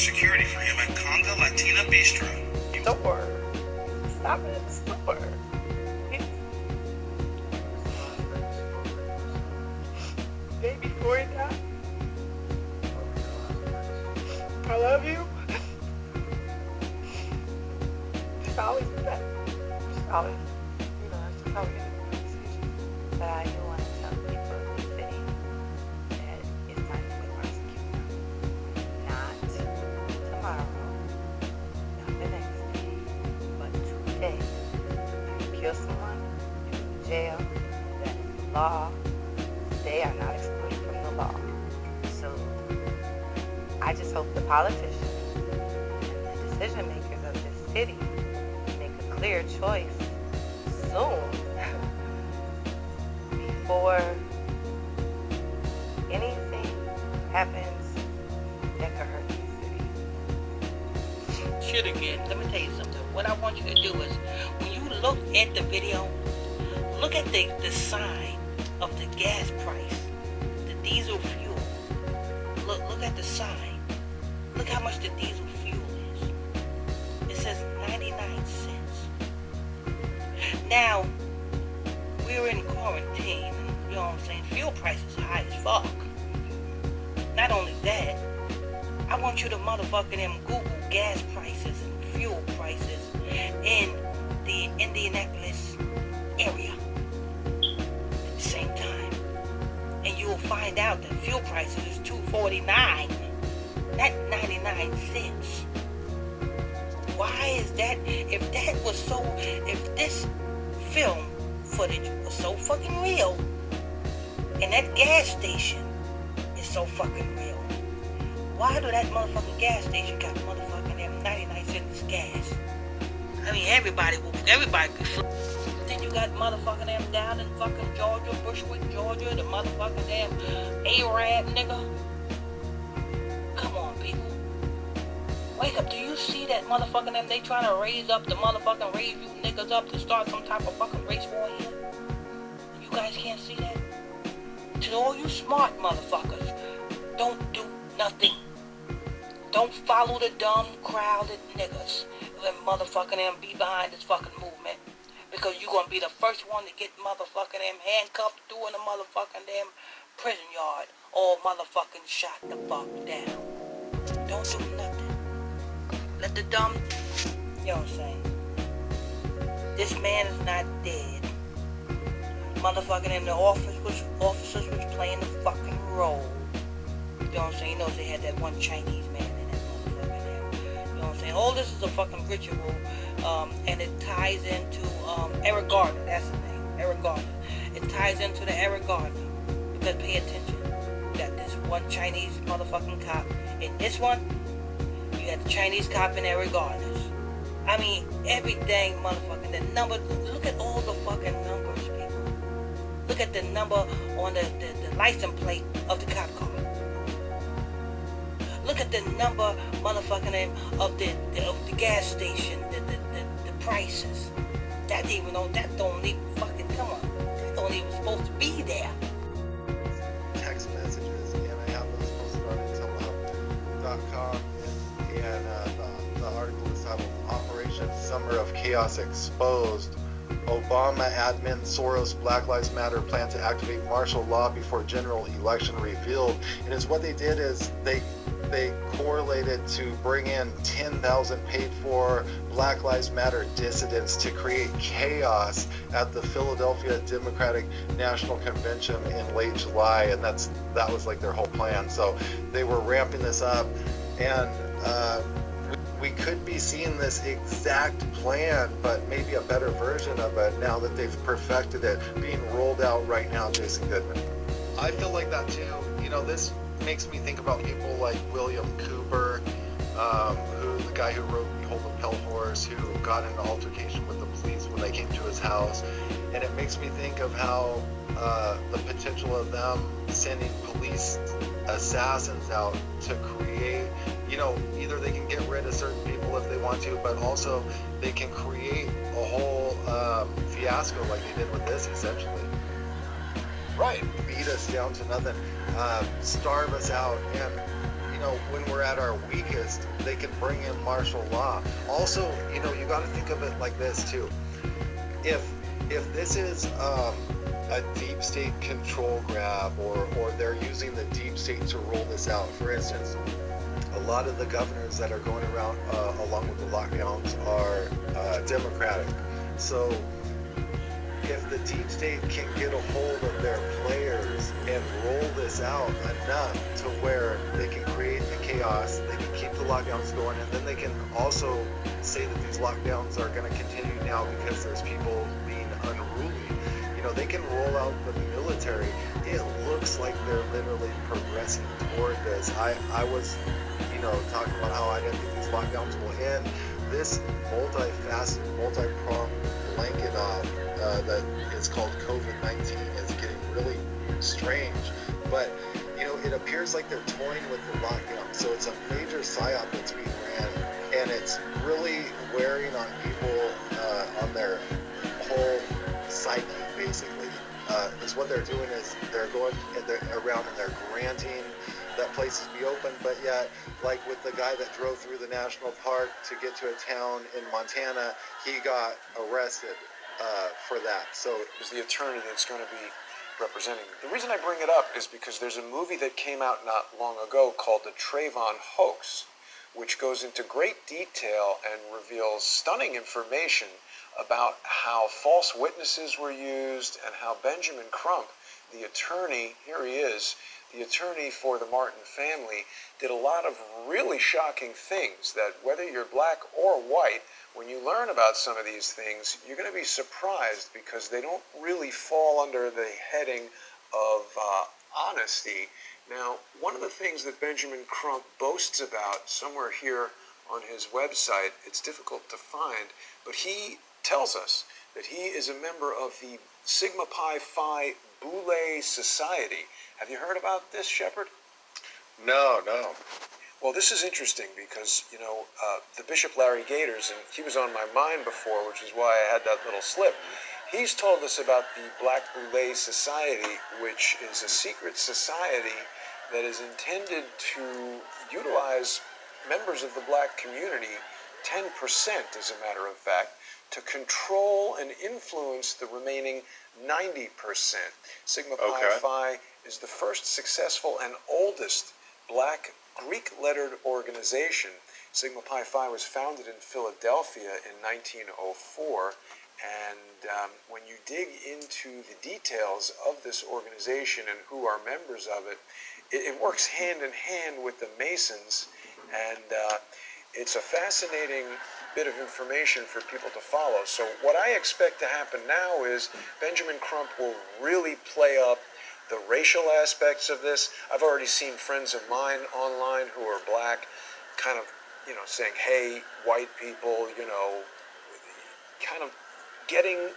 security for him at Conga Latina Bistro. Store. Stop it at the store. Day before he died. I love you. Just always do that. Just always, that's just how we get in the conversation. But I do want to tell people in the city that it's time to be prosecuted. Not tomorrow, not the next day, but today. If you kill someone, you go to jail. That is the law. They are not excluded from the law. So I just hope the politicians and the decision makers of this city make a clear choice soon before anything happens that could hurt this city. Shit again. Let me tell you something. What I want you to do is, when you look at the video, look at the sign of the gas price, the diesel fuel. Look at the sign. Look how much the diesel fuel is. It says 99 cents. Now, we're in quarantine, you know what I'm saying? Fuel prices are high as fuck. Not only that, I want you to motherfucking Google gas prices and fuel prices in the Indianapolis area at the same time. And you will find out that fuel prices is $2.49, not 99 cents. Why is that? If this film footage was so fucking real, and that gas station is so fucking real, why do that motherfucking gas station got motherfucking 99 cents gas? I mean, everybody be Then you got motherfucking them down in fucking Georgia, Bushwick, Georgia, the motherfucking damn Arab nigga. Come on, people. Wake up. Do you see that motherfucking them? They trying to raise you niggas up to start some type of fucking race war here? You guys can't see that? To all you smart motherfuckers, don't do nothing. Don't follow the dumb crowded niggas that motherfucking them be behind this fucking movement. Because you're gonna be the first one to get motherfucking them handcuffed through in the motherfucking damn prison yard. Or motherfucking shot the fuck down. Don't do nothing. Let the dumb, you know what I'm saying? This man is not dead. Motherfucking in the officers was playing the fucking role. You know what I'm saying? You know they had that one Chinese man in that motherfucking there. You know what I'm saying? All this is a fucking ritual, and it ties into Eric Gardner. That's his name, Eric Gardner. It ties into the Eric Gardner. Because pay attention. You got this one Chinese motherfucking cop. In this one, you got the Chinese cop and Eric Gardner's. I mean, everything motherfucking, the number, look at all the fucking numbers, people. Look at the number on the license plate of the cop car. Look at the number, motherfucking, of the gas station, the prices. That don't even fucking, come on. That don't even supposed to be there. Text messages, and I have those posted on intelhub.com, and the article is titled Operation Summer of Chaos Exposed. Obama admin Soros Black Lives Matter plan to activate martial law before general election revealed. And is what they did is they correlated to bring in 10,000 paid for Black Lives Matter dissidents to create chaos at the Philadelphia Democratic National Convention in late July, and that was like their whole plan. So they were ramping this up, and we could be seeing this exact plan, but maybe a better version of it now that they've perfected it, being rolled out right now. Jason Goodman. I feel like that too. You know, this makes me think about people like William Cooper, the guy who wrote Behold the Pale Horse, who got in an altercation with the police when they came to his house. And it makes me think of how the potential of them sending police assassins out to create, either they can get rid of certain people if they want to, but also they can create a whole fiasco like they did with this, essentially. Right. Beat us down to nothing, starve us out, and when we're at our weakest, they can bring in martial law. Also, you got to think of it like this too. If this is a deep state control grab, or they're using the deep state to roll this out, for instance, a lot of the governors that are going around along with the lockdowns are Democratic. So if the deep state can get a hold of their players and roll this out enough to where they can create the chaos, they can keep the lockdowns going, and then they can also say that these lockdowns are going to continue now because there's people being unruly. They can roll out the military. It looks like they're literally progressing toward this. I was, talking about how I didn't think these lockdowns will end. This multifaceted, multi-pronged blanket that is called COVID-19 is getting really strange. But, it appears like they're toying with the lockdown. So it's a major psyop that's being ran, and it's really wearing on people, on their whole psyche, basically. Is what they're doing is they're going around and they're granting that places be open, but yet, like with the guy that drove through the national park to get to a town in Montana, he got arrested for that. So is the attorney that's going to be representing. The reason I bring it up is because there's a movie that came out not long ago called The Trayvon Hoax, which goes into great detail and reveals stunning information about how false witnesses were used and how Benjamin Crump, the attorney, here he is, the attorney for the Martin family, did a lot of really shocking things that whether you're black or white, when you learn about some of these things, you're going to be surprised because they don't really fall under the heading of honesty. Now, one of the things that Benjamin Crump boasts about somewhere here on his website, it's difficult to find, but he tells us that he is a member of the Sigma Pi Phi Boule Society. Have you heard about this, Shepard? No. Well, this is interesting because, the Bishop Larry Gators, and he was on my mind before, which is why I had that little slip. He's told us about the Black Boule Society, which is a secret society that is intended to utilize members of the black community, 10% as a matter of fact, to control and influence the remaining 90%. Sigma Pi Phi is the first successful and oldest black Greek-lettered organization. Sigma Pi Phi was founded in Philadelphia in 1904, and when you dig into the details of this organization and who are members of it, it works hand in hand with the Masons, and it's a fascinating bit of information for people to follow. So what I expect to happen now is Benjamin Crump will really play up the racial aspects of this. I've already seen friends of mine online who are black kind of, saying, hey, white people, kind of getting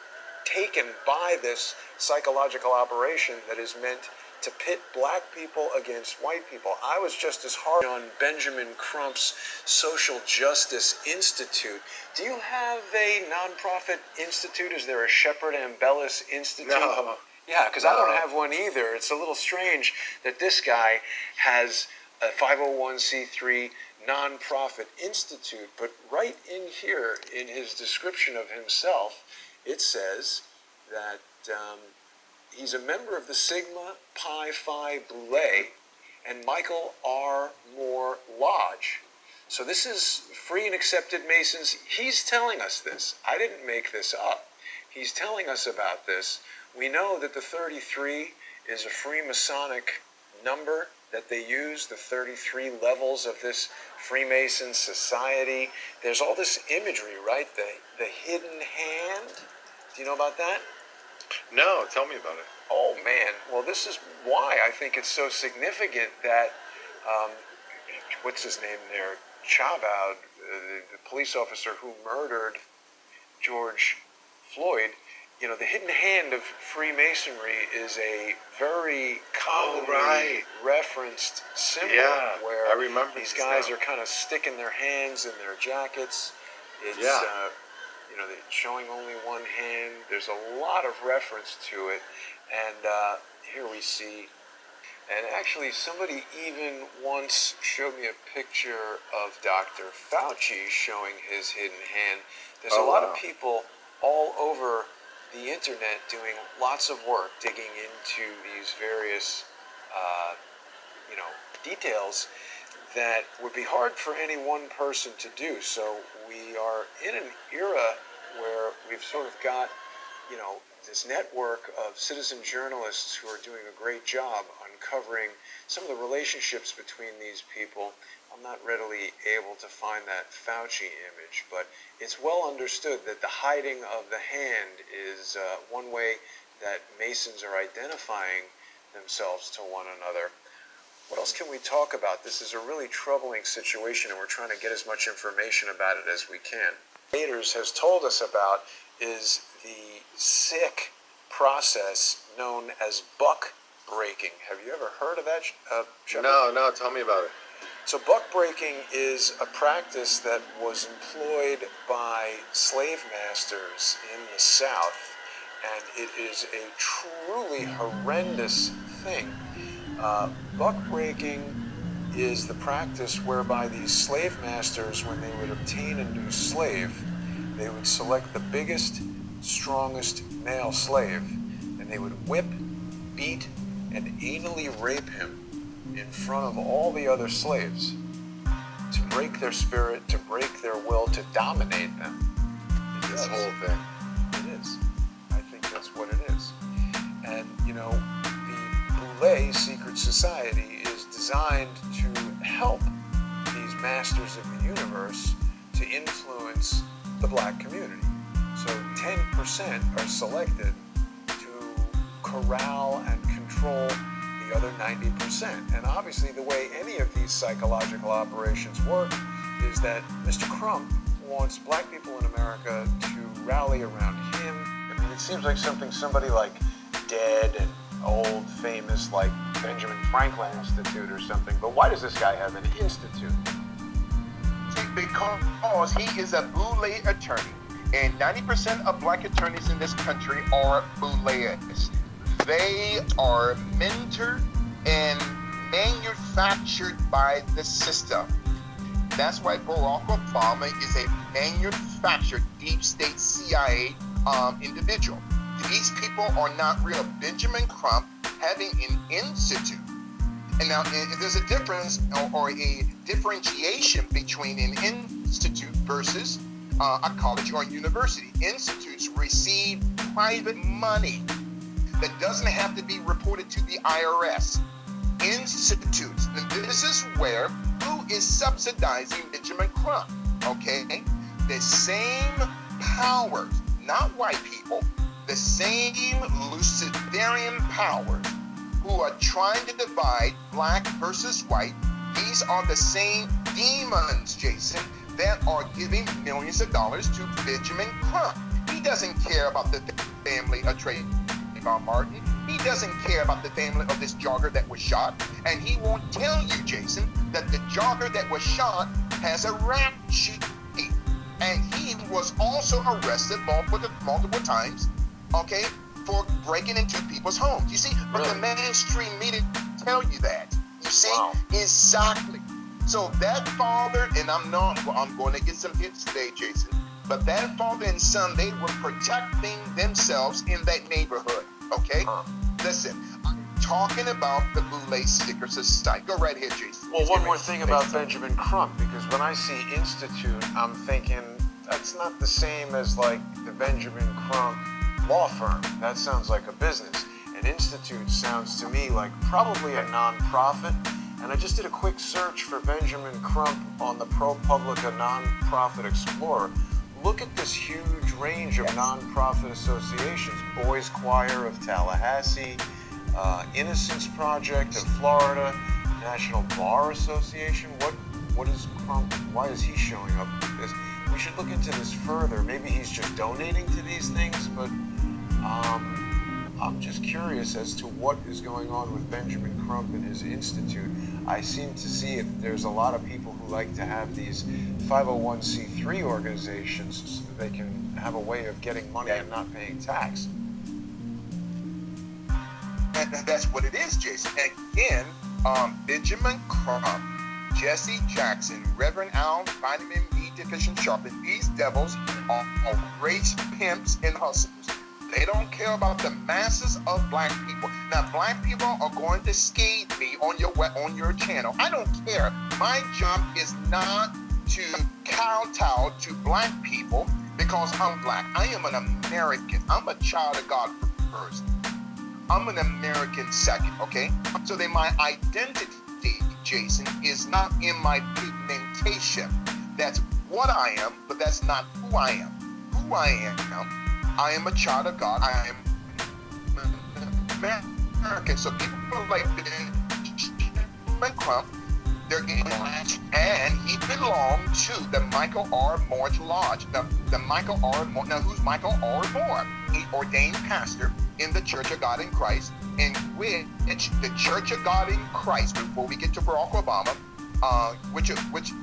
taken by this psychological operation that is meant to pit black people against white people. I was just as hard on Benjamin Crump's Social Justice Institute. Do you have a nonprofit institute? Is there a Shepard Ambellis Institute? No. Yeah, because I don't have one either. It's a little strange that this guy has a 501c3 nonprofit institute, but right in here in his description of himself, it says that he's a member of the Sigma Pi Phi Boule and Michael R. Moore Lodge. So this is free and accepted Masons. He's telling us this. I didn't make this up. He's telling us about this. We know that the 33 is a Freemasonic number that they use, the 33 levels of this Freemason society. There's all this imagery, right? The hidden hand. Do you know about that? No, tell me about it. Oh, man. Well, this is why I think it's so significant that, what's his name there? Chabad, the police officer who murdered George Floyd, the hidden hand of Freemasonry is a very commonly referenced symbol where I remember these guys are kind of sticking their hands in their jackets. It's, they're showing only one hand. There's a lot of reference to it. And here we see, And actually, somebody even once showed me a picture of Dr. Fauci showing his hidden hand. There's a lot of people all over the internet doing lots of work digging into these various, details that would be hard for any one person to do. So we are in an era where we've sort of got, this network of citizen journalists who are doing a great job uncovering some of the relationships between these people. I'm not readily able to find that Fauci image, but it's well understood that the hiding of the hand is one way that Masons are identifying themselves to one another. What else can we talk about? This is a really troubling situation, and we're trying to get as much information about it as we can. Gators has told us about is the sick process known as buck breaking. Have you ever heard of that, Shepard? No, tell me about it. So buck breaking is a practice that was employed by slave masters in the South, and it is a truly horrendous thing. Buck breaking is the practice whereby these slave masters, when they would obtain a new slave, they would select the biggest, strongest male slave, and they would whip, beat, and anally rape him in front of all the other slaves to break their spirit, to break their will, to dominate them. This whole thing. It is. I think that's what it is. And, the Boule secret society is designed to help these masters of the universe to influence the black community. So 10% are selected to corral and control the other 90%. And obviously the way any of these psychological operations work is that Mr. Crump wants black people in America to rally around him. I mean, it seems like somebody like dead and old, famous, like Benjamin Franklin Institute or something. But why does this guy have an institute? Because he is a Boule attorney. And 90% of black attorneys in this country are Bouleists. They are mentored and manufactured by the system. That's why Barack Obama is a manufactured deep state CIA individual. These people are not real. Benjamin Crump having an institute. And now there's a difference or a differentiation between an institute versus a college or a university. Institutes receive private money that doesn't have to be reported to the IRS. Institutes, and this is where who is subsidizing Benjamin Crump, okay? The same powers, not white people, the same Luciferian powers who are trying to divide black versus white. These are the same demons, Jason, that are giving millions of dollars to Benjamin Crump. He doesn't care about the family of Trayvon Martin. He doesn't care about the family of this jogger that was shot. And he won't tell you, Jason, that the jogger that was shot has a rap sheet. And he was also arrested multiple times, okay, for breaking into people's homes. You see, but the mainstream media tell you that. You see, exactly. So that father, and I'm going to get some hits today, Jason, but that father and son, they were protecting themselves in that neighborhood, okay? Listen, I'm talking about the Boule Secret Society. Go right ahead, Jason. Well, one more thing about Benjamin Crump, because when I see institute, I'm thinking that's not the same as like the Benjamin Crump law firm. That sounds like a business. An institute sounds to me like probably a non-profit. And I just did a quick search for Benjamin Crump on the ProPublica Nonprofit Explorer. Look at this huge range of nonprofit associations. Boys Choir of Tallahassee, Innocence Project of Florida, National Bar Association. What is Crump? Why is he showing up with this? We should look into this further. Maybe he's just donating to these things, but I'm just curious as to what is going on with Benjamin Crump and his institute. I seem to see it. There's a lot of people who like to have these 501c3 organizations so that they can have a way of getting money and not paying tax. that's what it is, Jason. Again, Benjamin Crump, Jesse Jackson, Reverend Al, Vitamin B Deficient Sharpen, these devils are race pimps and hustlers. They don't care about the masses of black people. Now, black people are going to skate me on your channel. I don't care. My job is not to kowtow to black people because I'm black. I am an American. I'm a child of God first. I'm an American second, okay? So then my identity, Jason, is not in my pigmentation. That's what I am, but that's not who I am. Who I am a child of God. I am American. So people like Benjamin Crump, they're getting latched, and he belonged to the Michael R. Moore Lodge. The Michael R. Moore. Now, who's Michael R. Moore? He ordained pastor in the Church of God in Christ, in which the Church of God in Christ, before we get to Barack Obama, which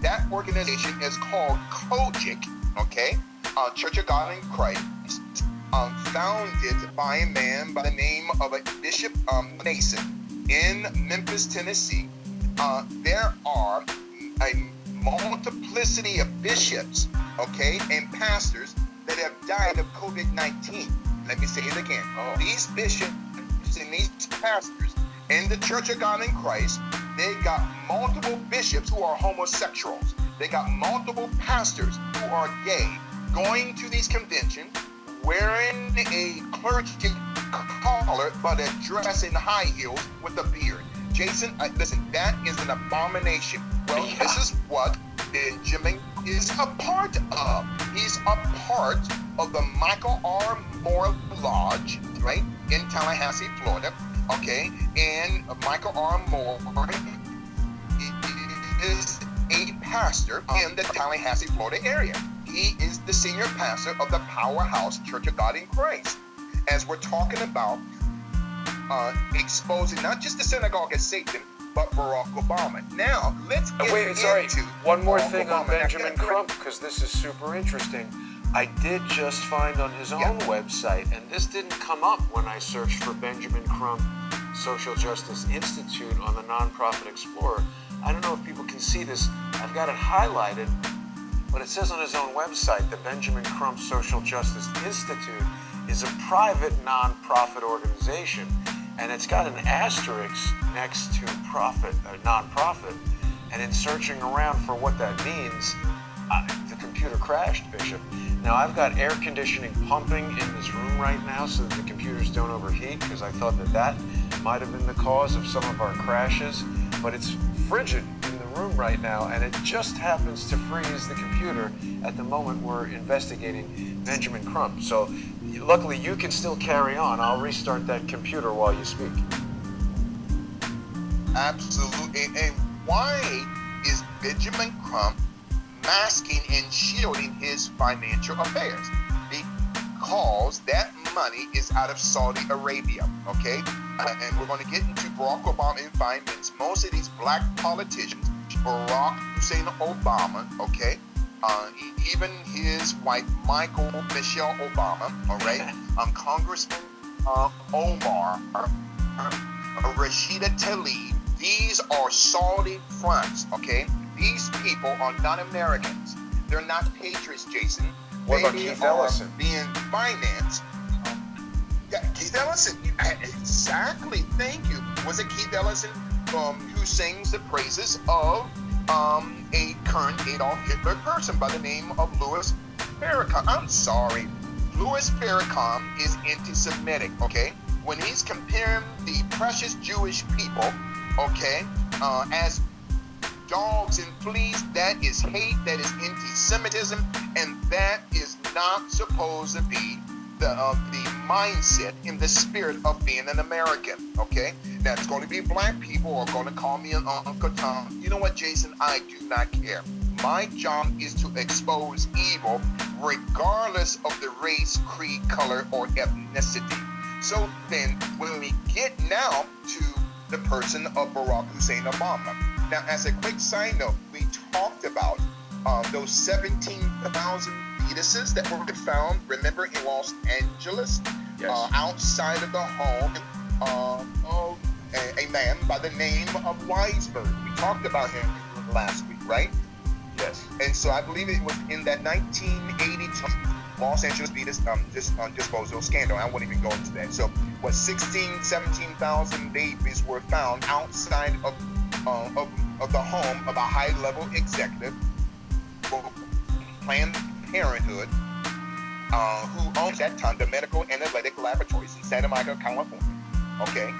that organization is called COGIC, okay? Church of God in Christ, founded by a man by the name of a Bishop Mason in Memphis, Tennessee. There are a multiplicity of bishops, okay, and pastors that have died of COVID-19. Let me say it again. These bishops and these pastors in the Church of God in Christ, they got multiple bishops who are homosexuals. They got multiple pastors who are gay, going to these conventions, wearing a clergy collar but a dress in high heels with a beard. Jason, listen, that is an abomination. Well, this is what Benjamin is a part of. He's a part of the Michael R. Moore Lodge, right, in Tallahassee, Florida, okay? And Michael R. Moore is a pastor in the Tallahassee, Florida area. He is the senior pastor of the Powerhouse Church of God in Christ. As we're talking about exposing not just the synagogue of Satan, but Barack Obama. Now, let's get into one more Barack thing Obama. on Benjamin Crump, because this is super interesting. I did just find on his own website, and this didn't come up when I searched for Benjamin Crump Social Justice Institute on the Nonprofit Explorer. I don't know if people can see this. I've got it highlighted, but it says on his own website, the Benjamin Crump Social Justice Institute is a private nonprofit organization, and it's got an asterisk next to nonprofit. And in searching around for what that means, the computer crashed, Bishop. Now I've got air conditioning pumping in this room right now so that the computers don't overheat, because I thought that might have been the cause of some of our crashes, but it's frigid in the room right now, and it just happens to freeze the computer at the moment we're investigating Benjamin Crump. So luckily you can still carry on. I'll restart that computer while you speak. Absolutely. And why is Benjamin Crump masking and shielding his financial affairs? Because that money is out of Saudi Arabia, okay? And we're going to get into Barack Obama in 5 minutes. Most of these black politicians, Barack Hussein Obama, okay? Even his wife, Michelle Obama, all right? Congressman Omar, Rashida Tlaib, these are Saudi fronts, okay? These people are not Americans. They're not patriots, Jason. What about Keith Ellison? Being financed. Yeah, Keith Ellison. Exactly. Thank you. Was it Keith Ellison who sings the praises of a current Adolf Hitler person by the name of Louis Farrakhan? I'm sorry. Louis Farrakhan is anti-Semitic, okay? When he's comparing the precious Jewish people, okay, as dogs and fleas, that is hate, that is anti-Semitism, and that is not supposed to be the mindset in the spirit of being an American, okay? Now, it's going to be black people who are going to call me an Uncle Tom. You know what, Jason? I do not care. My job is to expose evil regardless of the race, creed, color, or ethnicity. So then, when we get now to the person of Barack Hussein Obama. Now, as a quick side note, we talked about those 17,000 fetuses that were found, remember, in Los Angeles, outside of the home. of a man by the name of Weisberg. We talked about him last week, right? Yes. And so I believe it was in that 1982 Los Angeles disposal scandal. I won't even go into that. So, 17,000 babies were found outside of the home of a high-level executive for Planned Parenthood, who owns that time the Medical Analytic Laboratories in Santa Monica, California. Okay,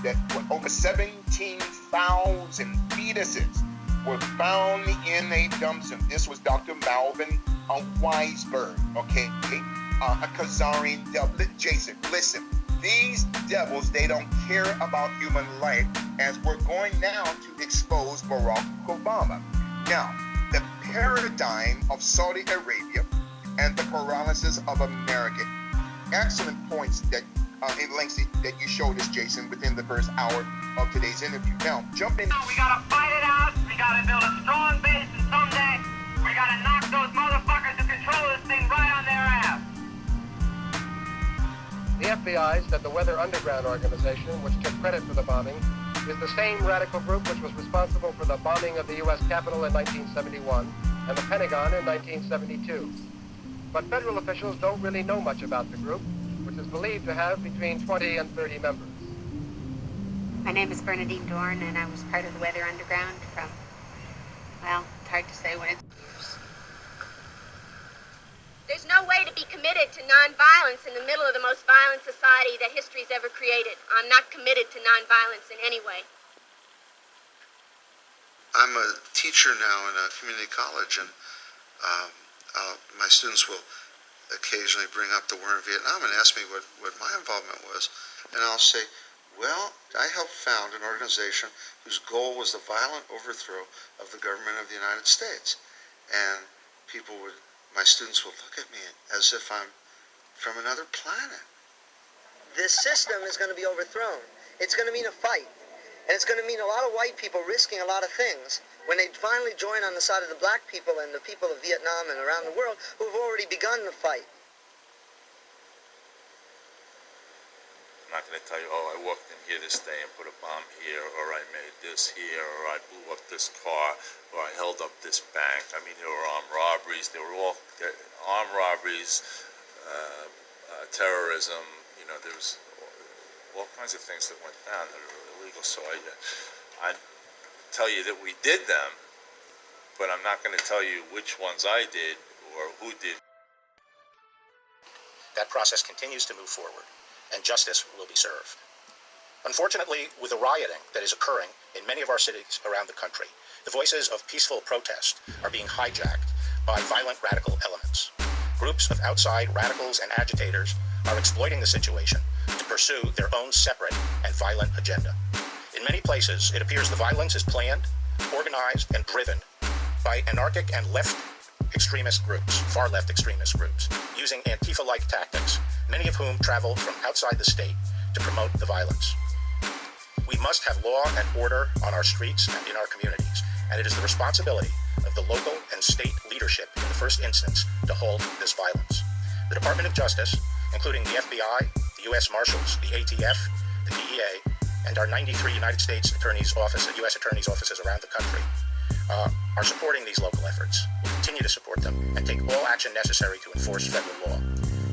that over 17,000 fetuses were found in a dumpster. This was Dr. Malvin Weisberg, okay? A Khazarian devil. Jason, listen, these devils, they don't care about human life, as we're going now to expose Barack Obama. Now, the paradigm of Saudi Arabia and the paralysis of America. Excellent points that in length that you showed us, Jason, within the first hour of today's interview. Now, jump in. We gotta fight it out. We gotta build a strong base, and someday we gotta knock those motherfuckers who control this thing right on their ass. The FBI said the Weather Underground organization, which took credit for the bombing, is the same radical group which was responsible for the bombing of the U.S. Capitol in 1971 and the Pentagon in 1972. But federal officials don't really know much about the group, which is believed to have between 20 and 30 members. My name is Bernadine Dorn, and I was part of the Weather Underground from, well, it's hard to say when it's years. There's no way to be committed to nonviolence in the middle of the most violent society that history's ever created. I'm not committed to nonviolence in any way. I'm a teacher now in a community college, and my students will occasionally bring up the war in Vietnam and ask me what my involvement was. And I'll say, well, I helped found an organization whose goal was the violent overthrow of the government of the United States. And my students would look at me as if I'm from another planet. This system is going to be overthrown. It's going to mean a fight. And it's going to mean a lot of white people risking a lot of things when they finally join on the side of the black people and the people of Vietnam and around the world who have already begun the fight. I'm not going to tell you, oh, I walked in here this day and put a bomb here, or I made this here, or I blew up this car, or I held up this bank. I mean, there were armed robberies. They were all armed robberies, terrorism. You know, there was all kinds of things that went down that are illegal. So I tell you that we did them, but I'm not going to tell you which ones I did or who did. That process continues to move forward, and justice will be served. Unfortunately, with the rioting that is occurring in many of our cities around the country, the voices of peaceful protest are being hijacked by violent radical elements. Groups of outside radicals and agitators are exploiting the situation to pursue their own separate and violent agenda. In many places, it appears the violence is planned, organized, and driven by anarchic and left extremist groups, far left extremist groups, using Antifa-like tactics, many of whom travel from outside the state to promote the violence. We must have law and order on our streets and in our communities, and it is the responsibility of the local and state leadership in the first instance to halt this violence. The Department of Justice, including the FBI, the U.S. Marshals, the ATF, the DEA, and our 93 United States Attorney's Office and U.S. Attorney's offices around the country, are supporting these local efforts. We'll continue to support them and take all action necessary to enforce federal law.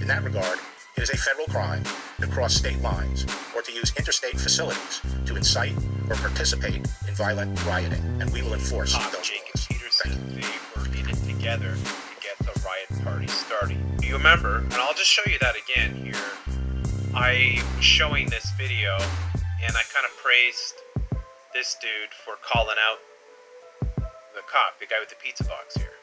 In that regard, it is a federal crime to cross state lines or to use interstate facilities to incite or participate in violent rioting, and we will enforce those Jacob Peterson, they were in it together to get the riot party started. Do you remember? And I'll just show you that again here. I was showing this video, and I kind of praised this dude for calling out the cop, the guy with the pizza box here.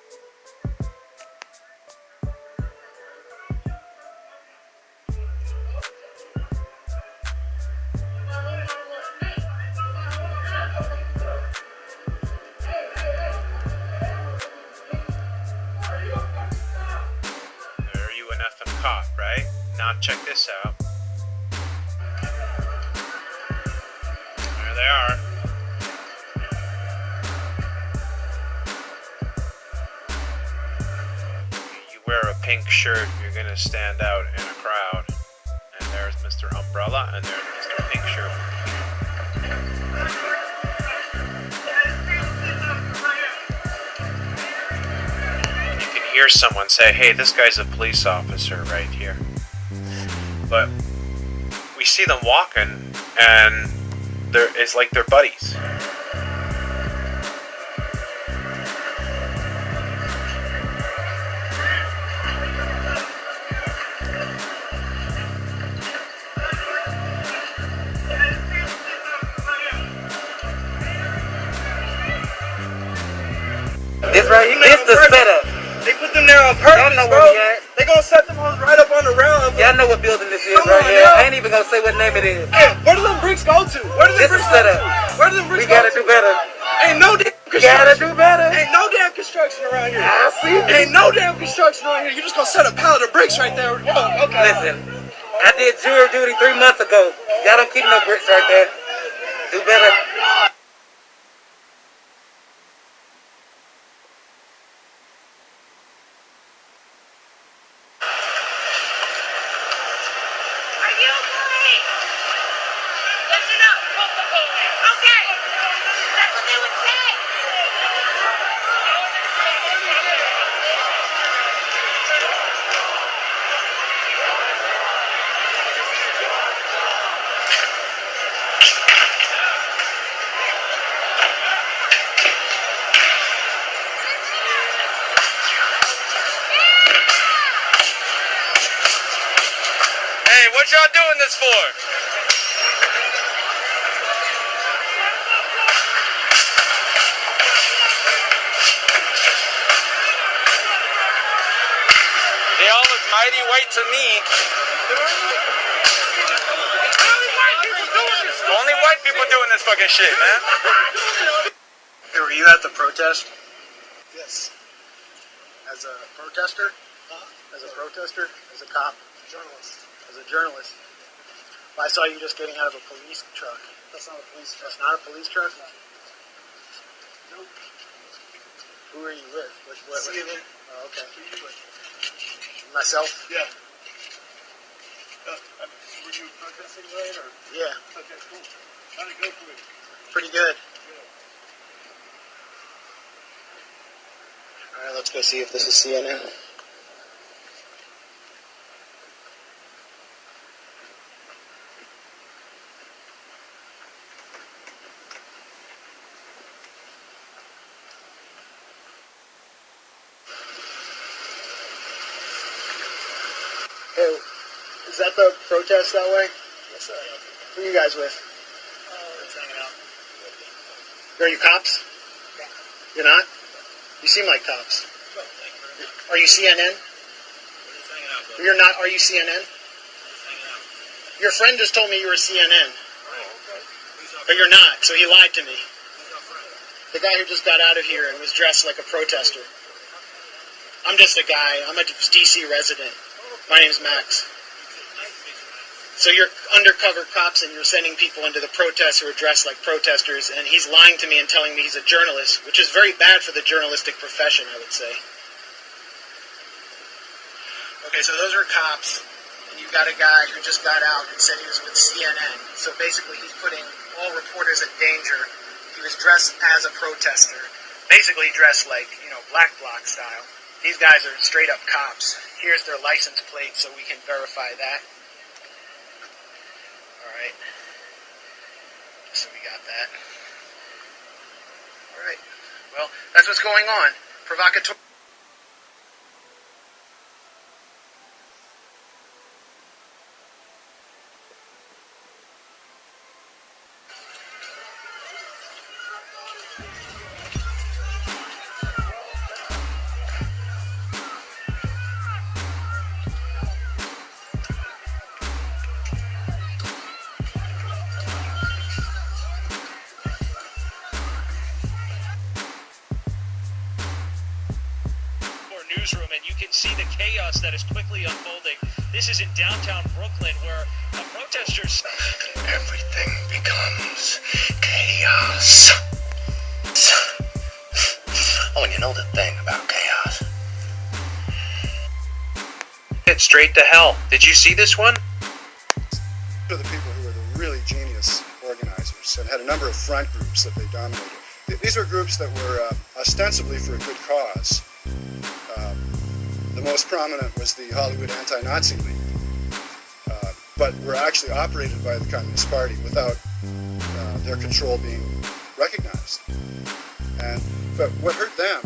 There you an effing cop, right? Now check this out. There they are. Wear a pink shirt, you're gonna stand out in a crowd. And there's Mr. Umbrella, and there's Mr. picture. You can hear someone say, hey, this guy's a police officer right here. But we see them walking, and it's like they're buddies. This right here, this the setup. They put them there on purpose, y'all know bro. They gonna set them hoes right up on the rail. Y'all know what building this is right here. I ain't even gonna say what name it is. Hey, where do them bricks go to? Where do them bricks go to? Where do them bricks go to? We gotta do better. Ain't no damn construction. Gotta do better. Ain't no damn construction around here. I see. Ain't no damn construction around here. You just gonna set a pallet of bricks right there. Oh, okay. Listen, I did jury duty 3 months ago. Y'all don't keep no bricks right there. Do better. Hey, what y'all doing this for? They all look mighty white to me. Only white people doing this fucking shit, man. Hey, were you at the protest? Yes. As a protester? As a protester? As a cop? Journalist. As a journalist. Well, I saw you just getting out of a police truck. That's not a police truck. That's not a police truck? No. Nope. Who are you with? What CNN. Oh, okay. Who are you with? Myself? Yeah. Were you protesting tonight, or? Yeah. Okay, cool. How'd it go for you? Pretty good. Alright, let's go see if this is CNN. Hey, is that the protest that way? Yes, sir. Who are you guys with? Just hanging out. Are you cops? Yeah. You're not? You seem like cops. No, thank you. Are you CNN? We're just hanging out, bro. You're not, are you CNN? We're just hanging out. Your friend just told me you were CNN. Oh, okay. But you're not, so he lied to me. Who's our friend? The guy who just got out of here and was dressed like a protester. I'm just a guy. I'm a DC resident. My name's Max. So you're undercover cops and you're sending people into the protests who are dressed like protesters, and he's lying to me and telling me he's a journalist, which is very bad for the journalistic profession, I would say. Okay, so those are cops, and you got a guy who just got out and said he was with CNN. So basically he's putting all reporters in danger. He was dressed as a protester. Basically dressed like, you know, black bloc style. These guys are straight up cops. Here's their license plate so we can verify that. Alright. So we got that. Alright. Well, that's what's going on. Provocateur. Newsroom, and you can see the chaos that is quickly unfolding. This is in downtown Brooklyn, where protesters... Everything becomes chaos. Oh, and you know the thing about chaos. It's straight to hell. Did you see this one? To the people who are the really geniuses. parties and had a number of front groups that they dominated. These were groups that were ostensibly for a good cause. The most prominent was the Hollywood Anti-Nazi League, but were actually operated by the Communist Party without their control being recognized. But what hurt them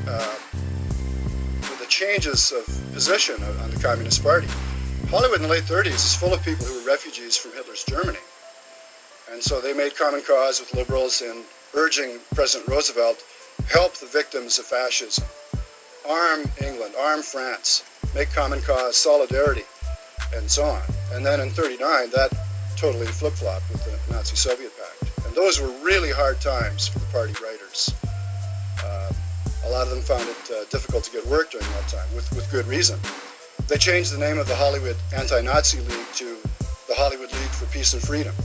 were the changes of position on the Communist Party. Hollywood in the late 30s is full of people who were refugees from Hitler's Germany. And so they made common cause with liberals in urging President Roosevelt, help the victims of fascism, arm England, arm France, make common cause, solidarity, and so on. And then in 39, that totally flip-flopped with the Nazi-Soviet Pact. And those were really hard times for the party writers. A lot of them found it difficult to get work during that time, with good reason. They changed the name of the Hollywood Anti-Nazi League to the Hollywood League for Peace and Freedom.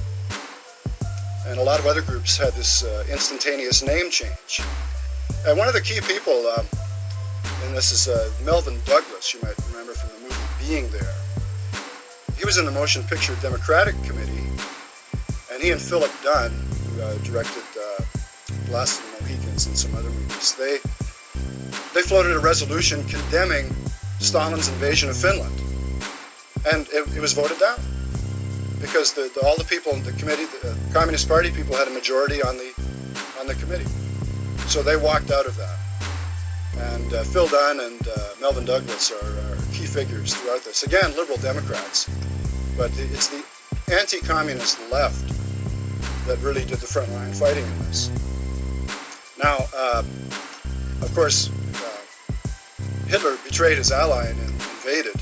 And a lot of other groups had this instantaneous name change. And one of the key people, and this is Melvin Douglas, you might remember from the movie Being There. He was in the Motion Picture Democratic Committee, and he and Philip Dunn, who directed Last of the Mohicans and some other movies, they floated a resolution condemning Stalin's invasion of Finland. And it was voted down because all the people in the committee, the Communist Party people, had a majority on the committee. So they walked out of that. And Phil Dunn and Melvin Douglas are key figures throughout this. Again, liberal Democrats, but it's the anti-communist left that really did the frontline fighting in this. Now, of course, Hitler betrayed his ally and invaded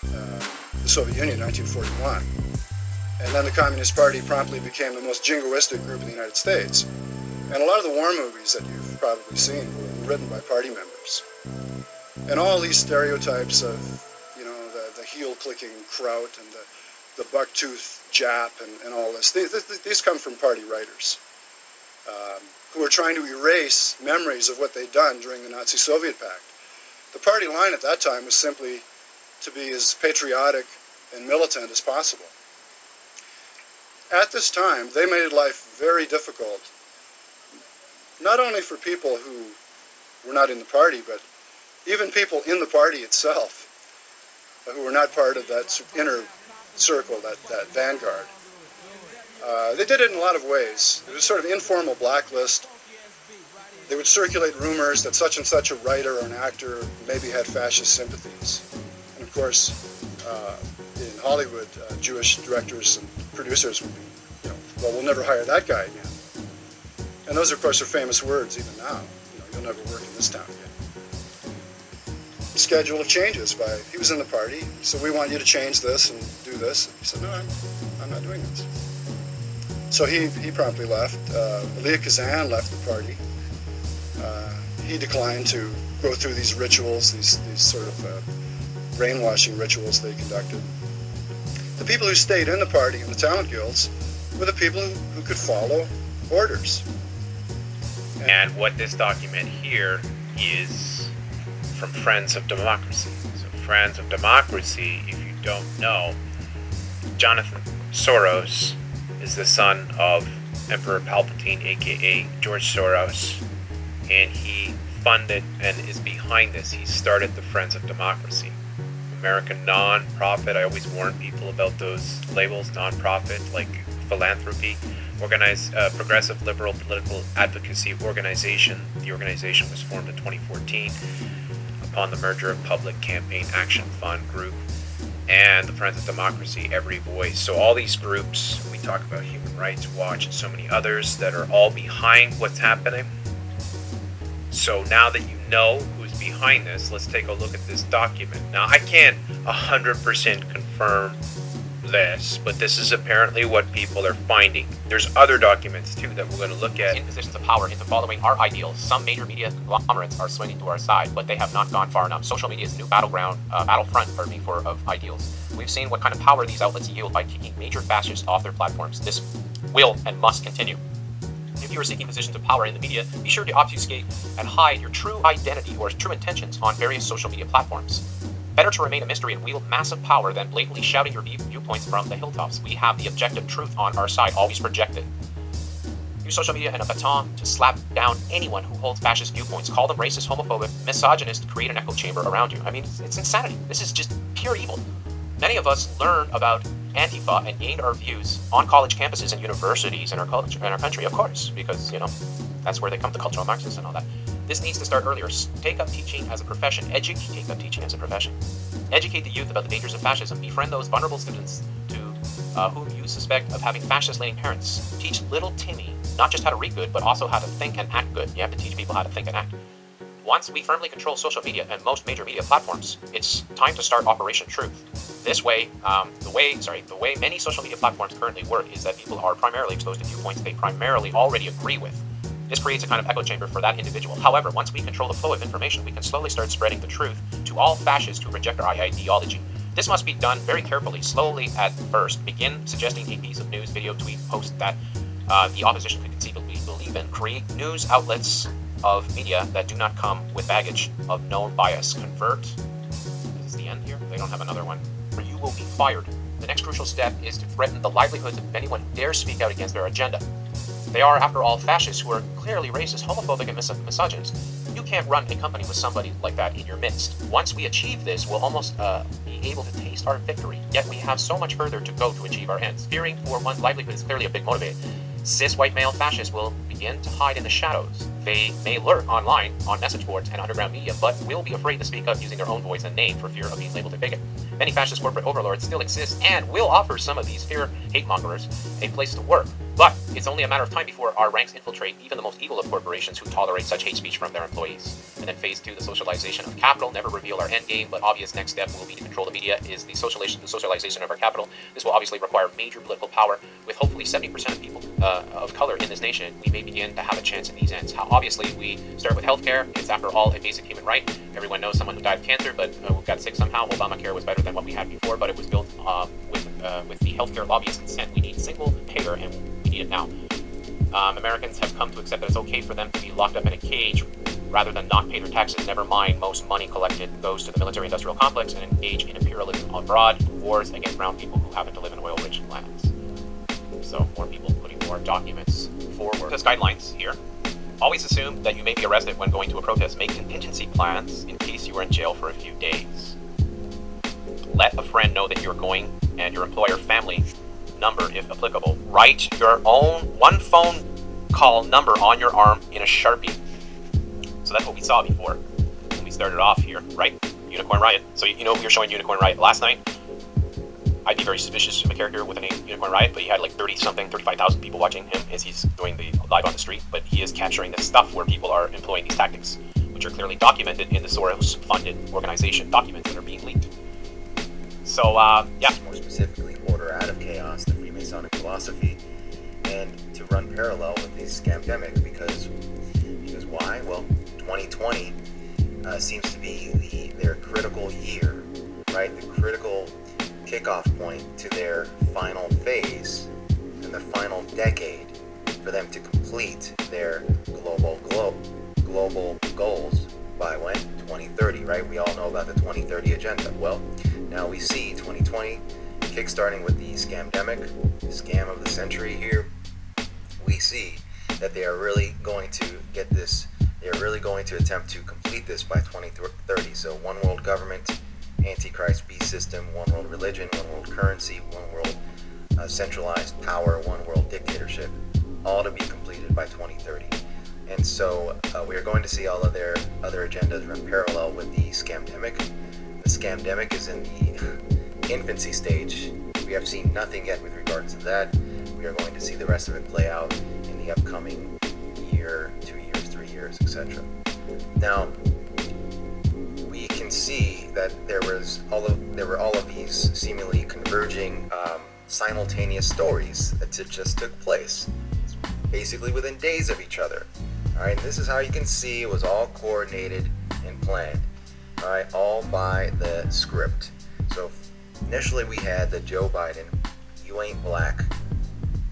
the Soviet Union in 1941. And then the Communist Party promptly became the most jingoistic group in the United States. And a lot of the war movies that you've probably seen were written by party members. And all these stereotypes of, you know, the heel-clicking kraut and the buck-tooth Jap and all this, these come from party writers who were trying to erase memories of what they'd done during the Nazi-Soviet Pact. The party line at that time was simply to be as patriotic and militant as possible. At this time, they made life very difficult, not only for people who were not in the party, but even people in the party itself who were not part of that inner circle, that vanguard. They did it in a lot of ways. It was sort of informal blacklist. They would circulate rumors that such and such a writer or an actor maybe had fascist sympathies. And of course, in Hollywood, Jewish directors and producers would be, you know, well, we'll never hire that guy again. And those, of course, are famous words even now. You know, you'll never work in this town again. The schedule of changes by, he was in the party, so we want you to change this and do this. He said, no, I'm not doing this. So he promptly left. Elia Kazan left the party. He declined to go through these rituals, these sort of brainwashing rituals they conducted. The people who stayed in the party and the talent guilds were the people who could follow orders. And what this document here is from Friends of Democracy. So Friends of Democracy, if you don't know, Jonathan Soros is the son of Emperor Palpatine, aka George Soros, and he funded and is behind this. He started the Friends of Democracy, American non-profit. I always warn people about those labels, non-profit, like philanthropy, organized, progressive liberal political advocacy organization. The organization was formed in 2014 upon the merger of Public Campaign Action Fund Group and the Friends of Democracy, Every Voice. So all these groups, we talk about Human Rights Watch and so many others that are all behind what's happening. So now that you know who's behind this, let's take a look at this document. Now, I can't 100% confirm this, but this is apparently what people are finding. There's other documents too that we're going to look at. In positions of power into following our ideals, some major media conglomerates are swinging to our side, but they have not gone far enough. Social media is the new battlefront, of ideals. We've seen what kind of power these outlets yield by kicking major fascists off their platforms. This will and must continue. If you are seeking positions of power in the media, be sure to obfuscate and hide your true identity or true intentions on various social media platforms. Better to remain a mystery and wield massive power than blatantly shouting your viewpoints from the hilltops. We have the objective truth on our side, always projected. Use social media and a baton to slap down anyone who holds fascist viewpoints. Call them racist, homophobic, misogynist, create an echo chamber around you. I mean, it's insanity. This is just pure evil. Many of us learn about Antifa and gained our views on college campuses and universities in our culture, in our country, of course, because, you know, that's where they come, the cultural Marxists and all that. This needs to start earlier. Take up teaching as a profession. Take up teaching as a profession. Educate the youth about the dangers of fascism. Befriend those vulnerable students whom you suspect of having fascist-leaning parents. Teach little Timmy not just how to read good, but also how to think and act good. You have to teach people how to think and act. Once we firmly control social media and most major media platforms, it's time to start Operation Truth. This way, the way many social media platforms currently work is that people are primarily exposed to viewpoints they primarily already agree with. This creates a kind of echo chamber for that individual. However, once we control the flow of information, we can slowly start spreading the truth to all fascists who reject our ideology. This must be done very carefully, slowly at first. Begin suggesting a piece of news, video, tweet, post that the opposition could conceivably believe in. Create news outlets of media that do not come with baggage of known bias. Convert. Is this the end here? They don't have another one. Or you will be fired. The next crucial step is to threaten the livelihoods of anyone who dares speak out against their agenda. They are, after all, fascists who are clearly racist, homophobic, and misogynist. You can't run a company with somebody like that in your midst. Once we achieve this, we'll almost be able to taste our victory. Yet we have so much further to go to achieve our ends. Fearing for one's livelihood is clearly a big motivator. Cis white male fascists will begin to hide in the shadows. They may lurk online, on message boards, and underground media, but will be afraid to speak up using their own voice and name for fear of being labeled a bigot. Many fascist corporate overlords still exist and will offer some of these fear hate-mongers a place to work. But it's only a matter of time before our ranks infiltrate even the most evil of corporations who tolerate such hate speech from their employees. And then phase 2, the socialization of capital. Never reveal our end game, but obvious next step will be to control the media, is the socialization of our capital. This will obviously require major political power. With hopefully 70% of people of color in this nation, we may begin to have a chance in these ends. Obviously, we start with healthcare. It's, after all, a basic human right. Everyone knows someone who died of cancer, but who got sick somehow. Obamacare was better than what we had before, but it was built with the healthcare lobbyist consent. We need single payer, and we need it now. Americans have come to accept that it's okay for them to be locked up in a cage rather than not pay their taxes. Never mind, most money collected goes to the military-industrial complex and engage in imperialism abroad, wars against brown people who happen to live in oil-rich lands. So, more people putting more documents forward. As guidelines here, always assume that you may be arrested when going to a protest. Make contingency plans in case you are in jail for a few days. Let a friend know that you're going, and your employer family number if applicable. Write your own one phone call number on your arm in a Sharpie. So that's what we saw before when we started off here, right? Unicorn Riot. So you know we were showing Unicorn Riot last night. I'd be very suspicious of a character with the name Unicorn Riot, but he had like 35,000 people watching him as he's doing the live on the street. But he is capturing this stuff where people are employing these tactics, which are clearly documented in the Soros-funded organization documents that are being leaked. So, yeah. More specifically, order out of chaos, the Freemasonic philosophy, and to run parallel with the scamdemic, because why? Well, 2020 seems to be their critical year, right? The critical kickoff point to their final phase and the final decade for them to complete their global goals by when? 2030, right? We all know about the 2030 agenda. Well, now we see 2020 kickstarting with the scamdemic, scam of the century here. We see that they are really going to get this, they are really going to attempt to complete this by 2030. So one world government, Antichrist beast system, one world religion, one world currency, one world centralized power, one world dictatorship, all to be completed by 2030. And so we are going to see all of their other agendas run parallel with the scamdemic. The scamdemic is in the infancy stage. We have seen nothing yet with regards to that. We are going to see the rest of it play out in the upcoming year, 2 years, 3 years, etc. Now, we can see that there were all of these seemingly converging simultaneous stories that just took place, basically within days of each other. All right, this is how you can see it was all coordinated and planned. All right, all by the script. So initially we had the Joe Biden, "You ain't black"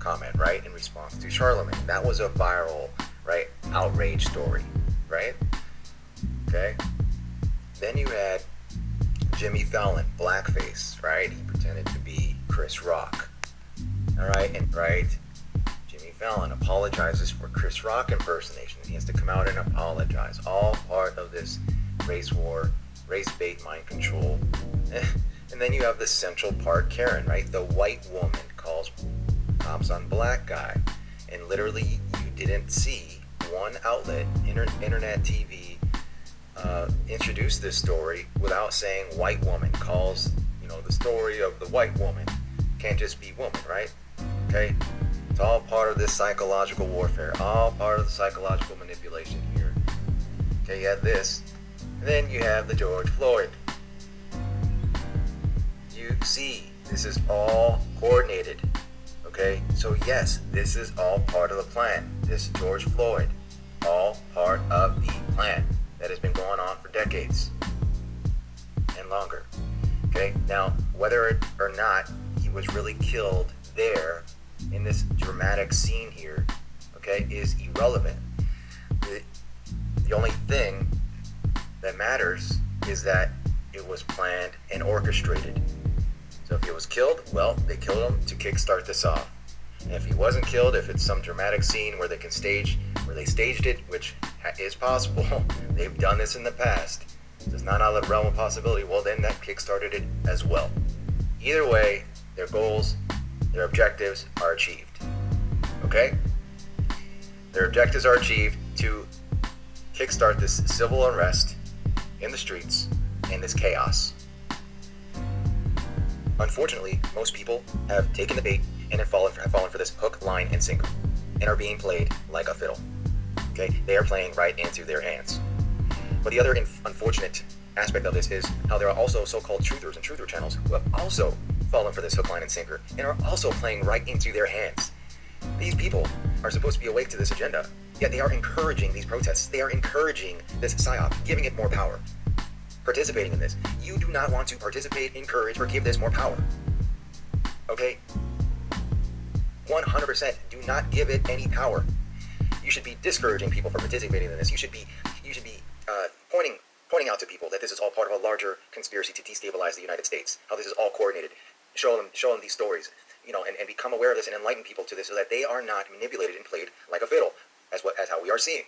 comment, right, in response to Charlemagne. That was a viral, right, outrage story, right? Okay. Then you had Jimmy Fallon, blackface, right? He pretended to be Chris Rock. All right, and right, Jimmy Fallon apologizes for Chris Rock impersonation. He has to come out and apologize. All part of this race war, race bait, mind control. And then you have the central part, Karen, right? The white woman calls cops on black guy. And literally, you didn't see one outlet, internet TV, introduce this story without saying white woman calls, the story of the white woman. Can't just be woman, right? Okay? It's all part of this psychological warfare, all part of the psychological manipulation here. Okay, you have this. And then you have the George Floyd. You see, this is all coordinated. Okay? So yes, this is all part of the plan. This George Floyd, all part of the plan that has been going on for decades and longer. Okay? Now, whether or not he was really killed there in this dramatic scene here, okay, is irrelevant. The only thing that matters is that it was planned and orchestrated. So if he was killed, well, they killed him to kickstart this off. And if he wasn't killed, if it's some dramatic scene where they staged it, which is possible, they've done this in the past, so it's not out of the realm of possibility, well then that kickstarted it as well. Either way, their goals, their objectives are achieved. Okay? Their objectives are achieved to kickstart this civil unrest in the streets and this chaos. Unfortunately, most people have taken the bait and have fallen for this hook, line, and sinker, and are being played like a fiddle. Okay? They are playing right into their hands. But the other unfortunate aspect of this is how there are also so-called truthers and truther channels who have also fallen for this hook, line, and sinker, and are also playing right into their hands. These people are supposed to be awake to this agenda, yet they are encouraging these protests. They are encouraging this psyop, giving it more power, participating in this. You do not want to participate, encourage, or give this more power. Okay? 100% do not give it any power. You should be discouraging people from participating in this. You should be pointing out to people that this is all part of a larger conspiracy to destabilize the United States. How this is all coordinated. Show them these stories, and become aware of this and enlighten people to this so that they are not manipulated and played like a fiddle, as how we are seeing.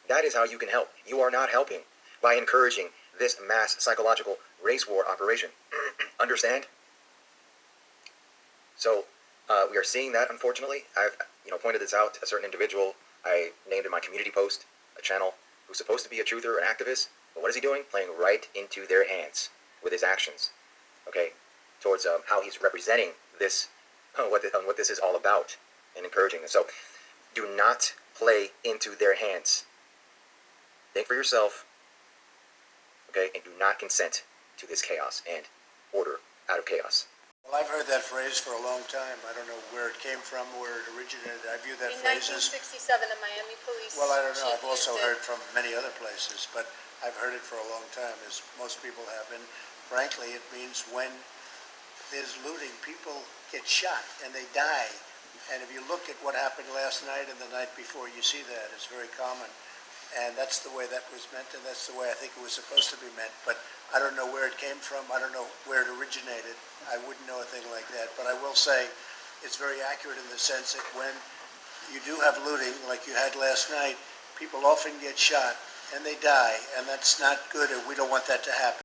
That is how you can help. You are not helping by encouraging this mass psychological race war operation. Understand? So we are seeing that, unfortunately. I've pointed this out to a certain individual. I named in my community post a channel who's supposed to be a truther, an activist, but what is he doing? Playing right into their hands with his actions. Okay, towards how he's representing this, what this is all about, and encouraging this. So, do not play into their hands. Think for yourself. Okay, and do not consent to this chaos and order out of chaos. Well, I've heard that phrase for a long time. I don't know where it came from, where it originated. I view that In phrase as... 1967, the Miami police Well, I don't know. chief I've also used it. heard from many other places, but I've heard it for a long time, as most people have. And frankly, it means when there's looting, people get shot and they die. And if you look at what happened last night and the night before, you see that. It's very common. And that's the way that was meant, and that's the way I think it was supposed to be meant. But I don't know where it came from. I don't know where it originated. I wouldn't know a thing like that. But I will say it's very accurate in the sense that when you do have looting, like you had last night, people often get shot and they die, and that's not good, and we don't want that to happen.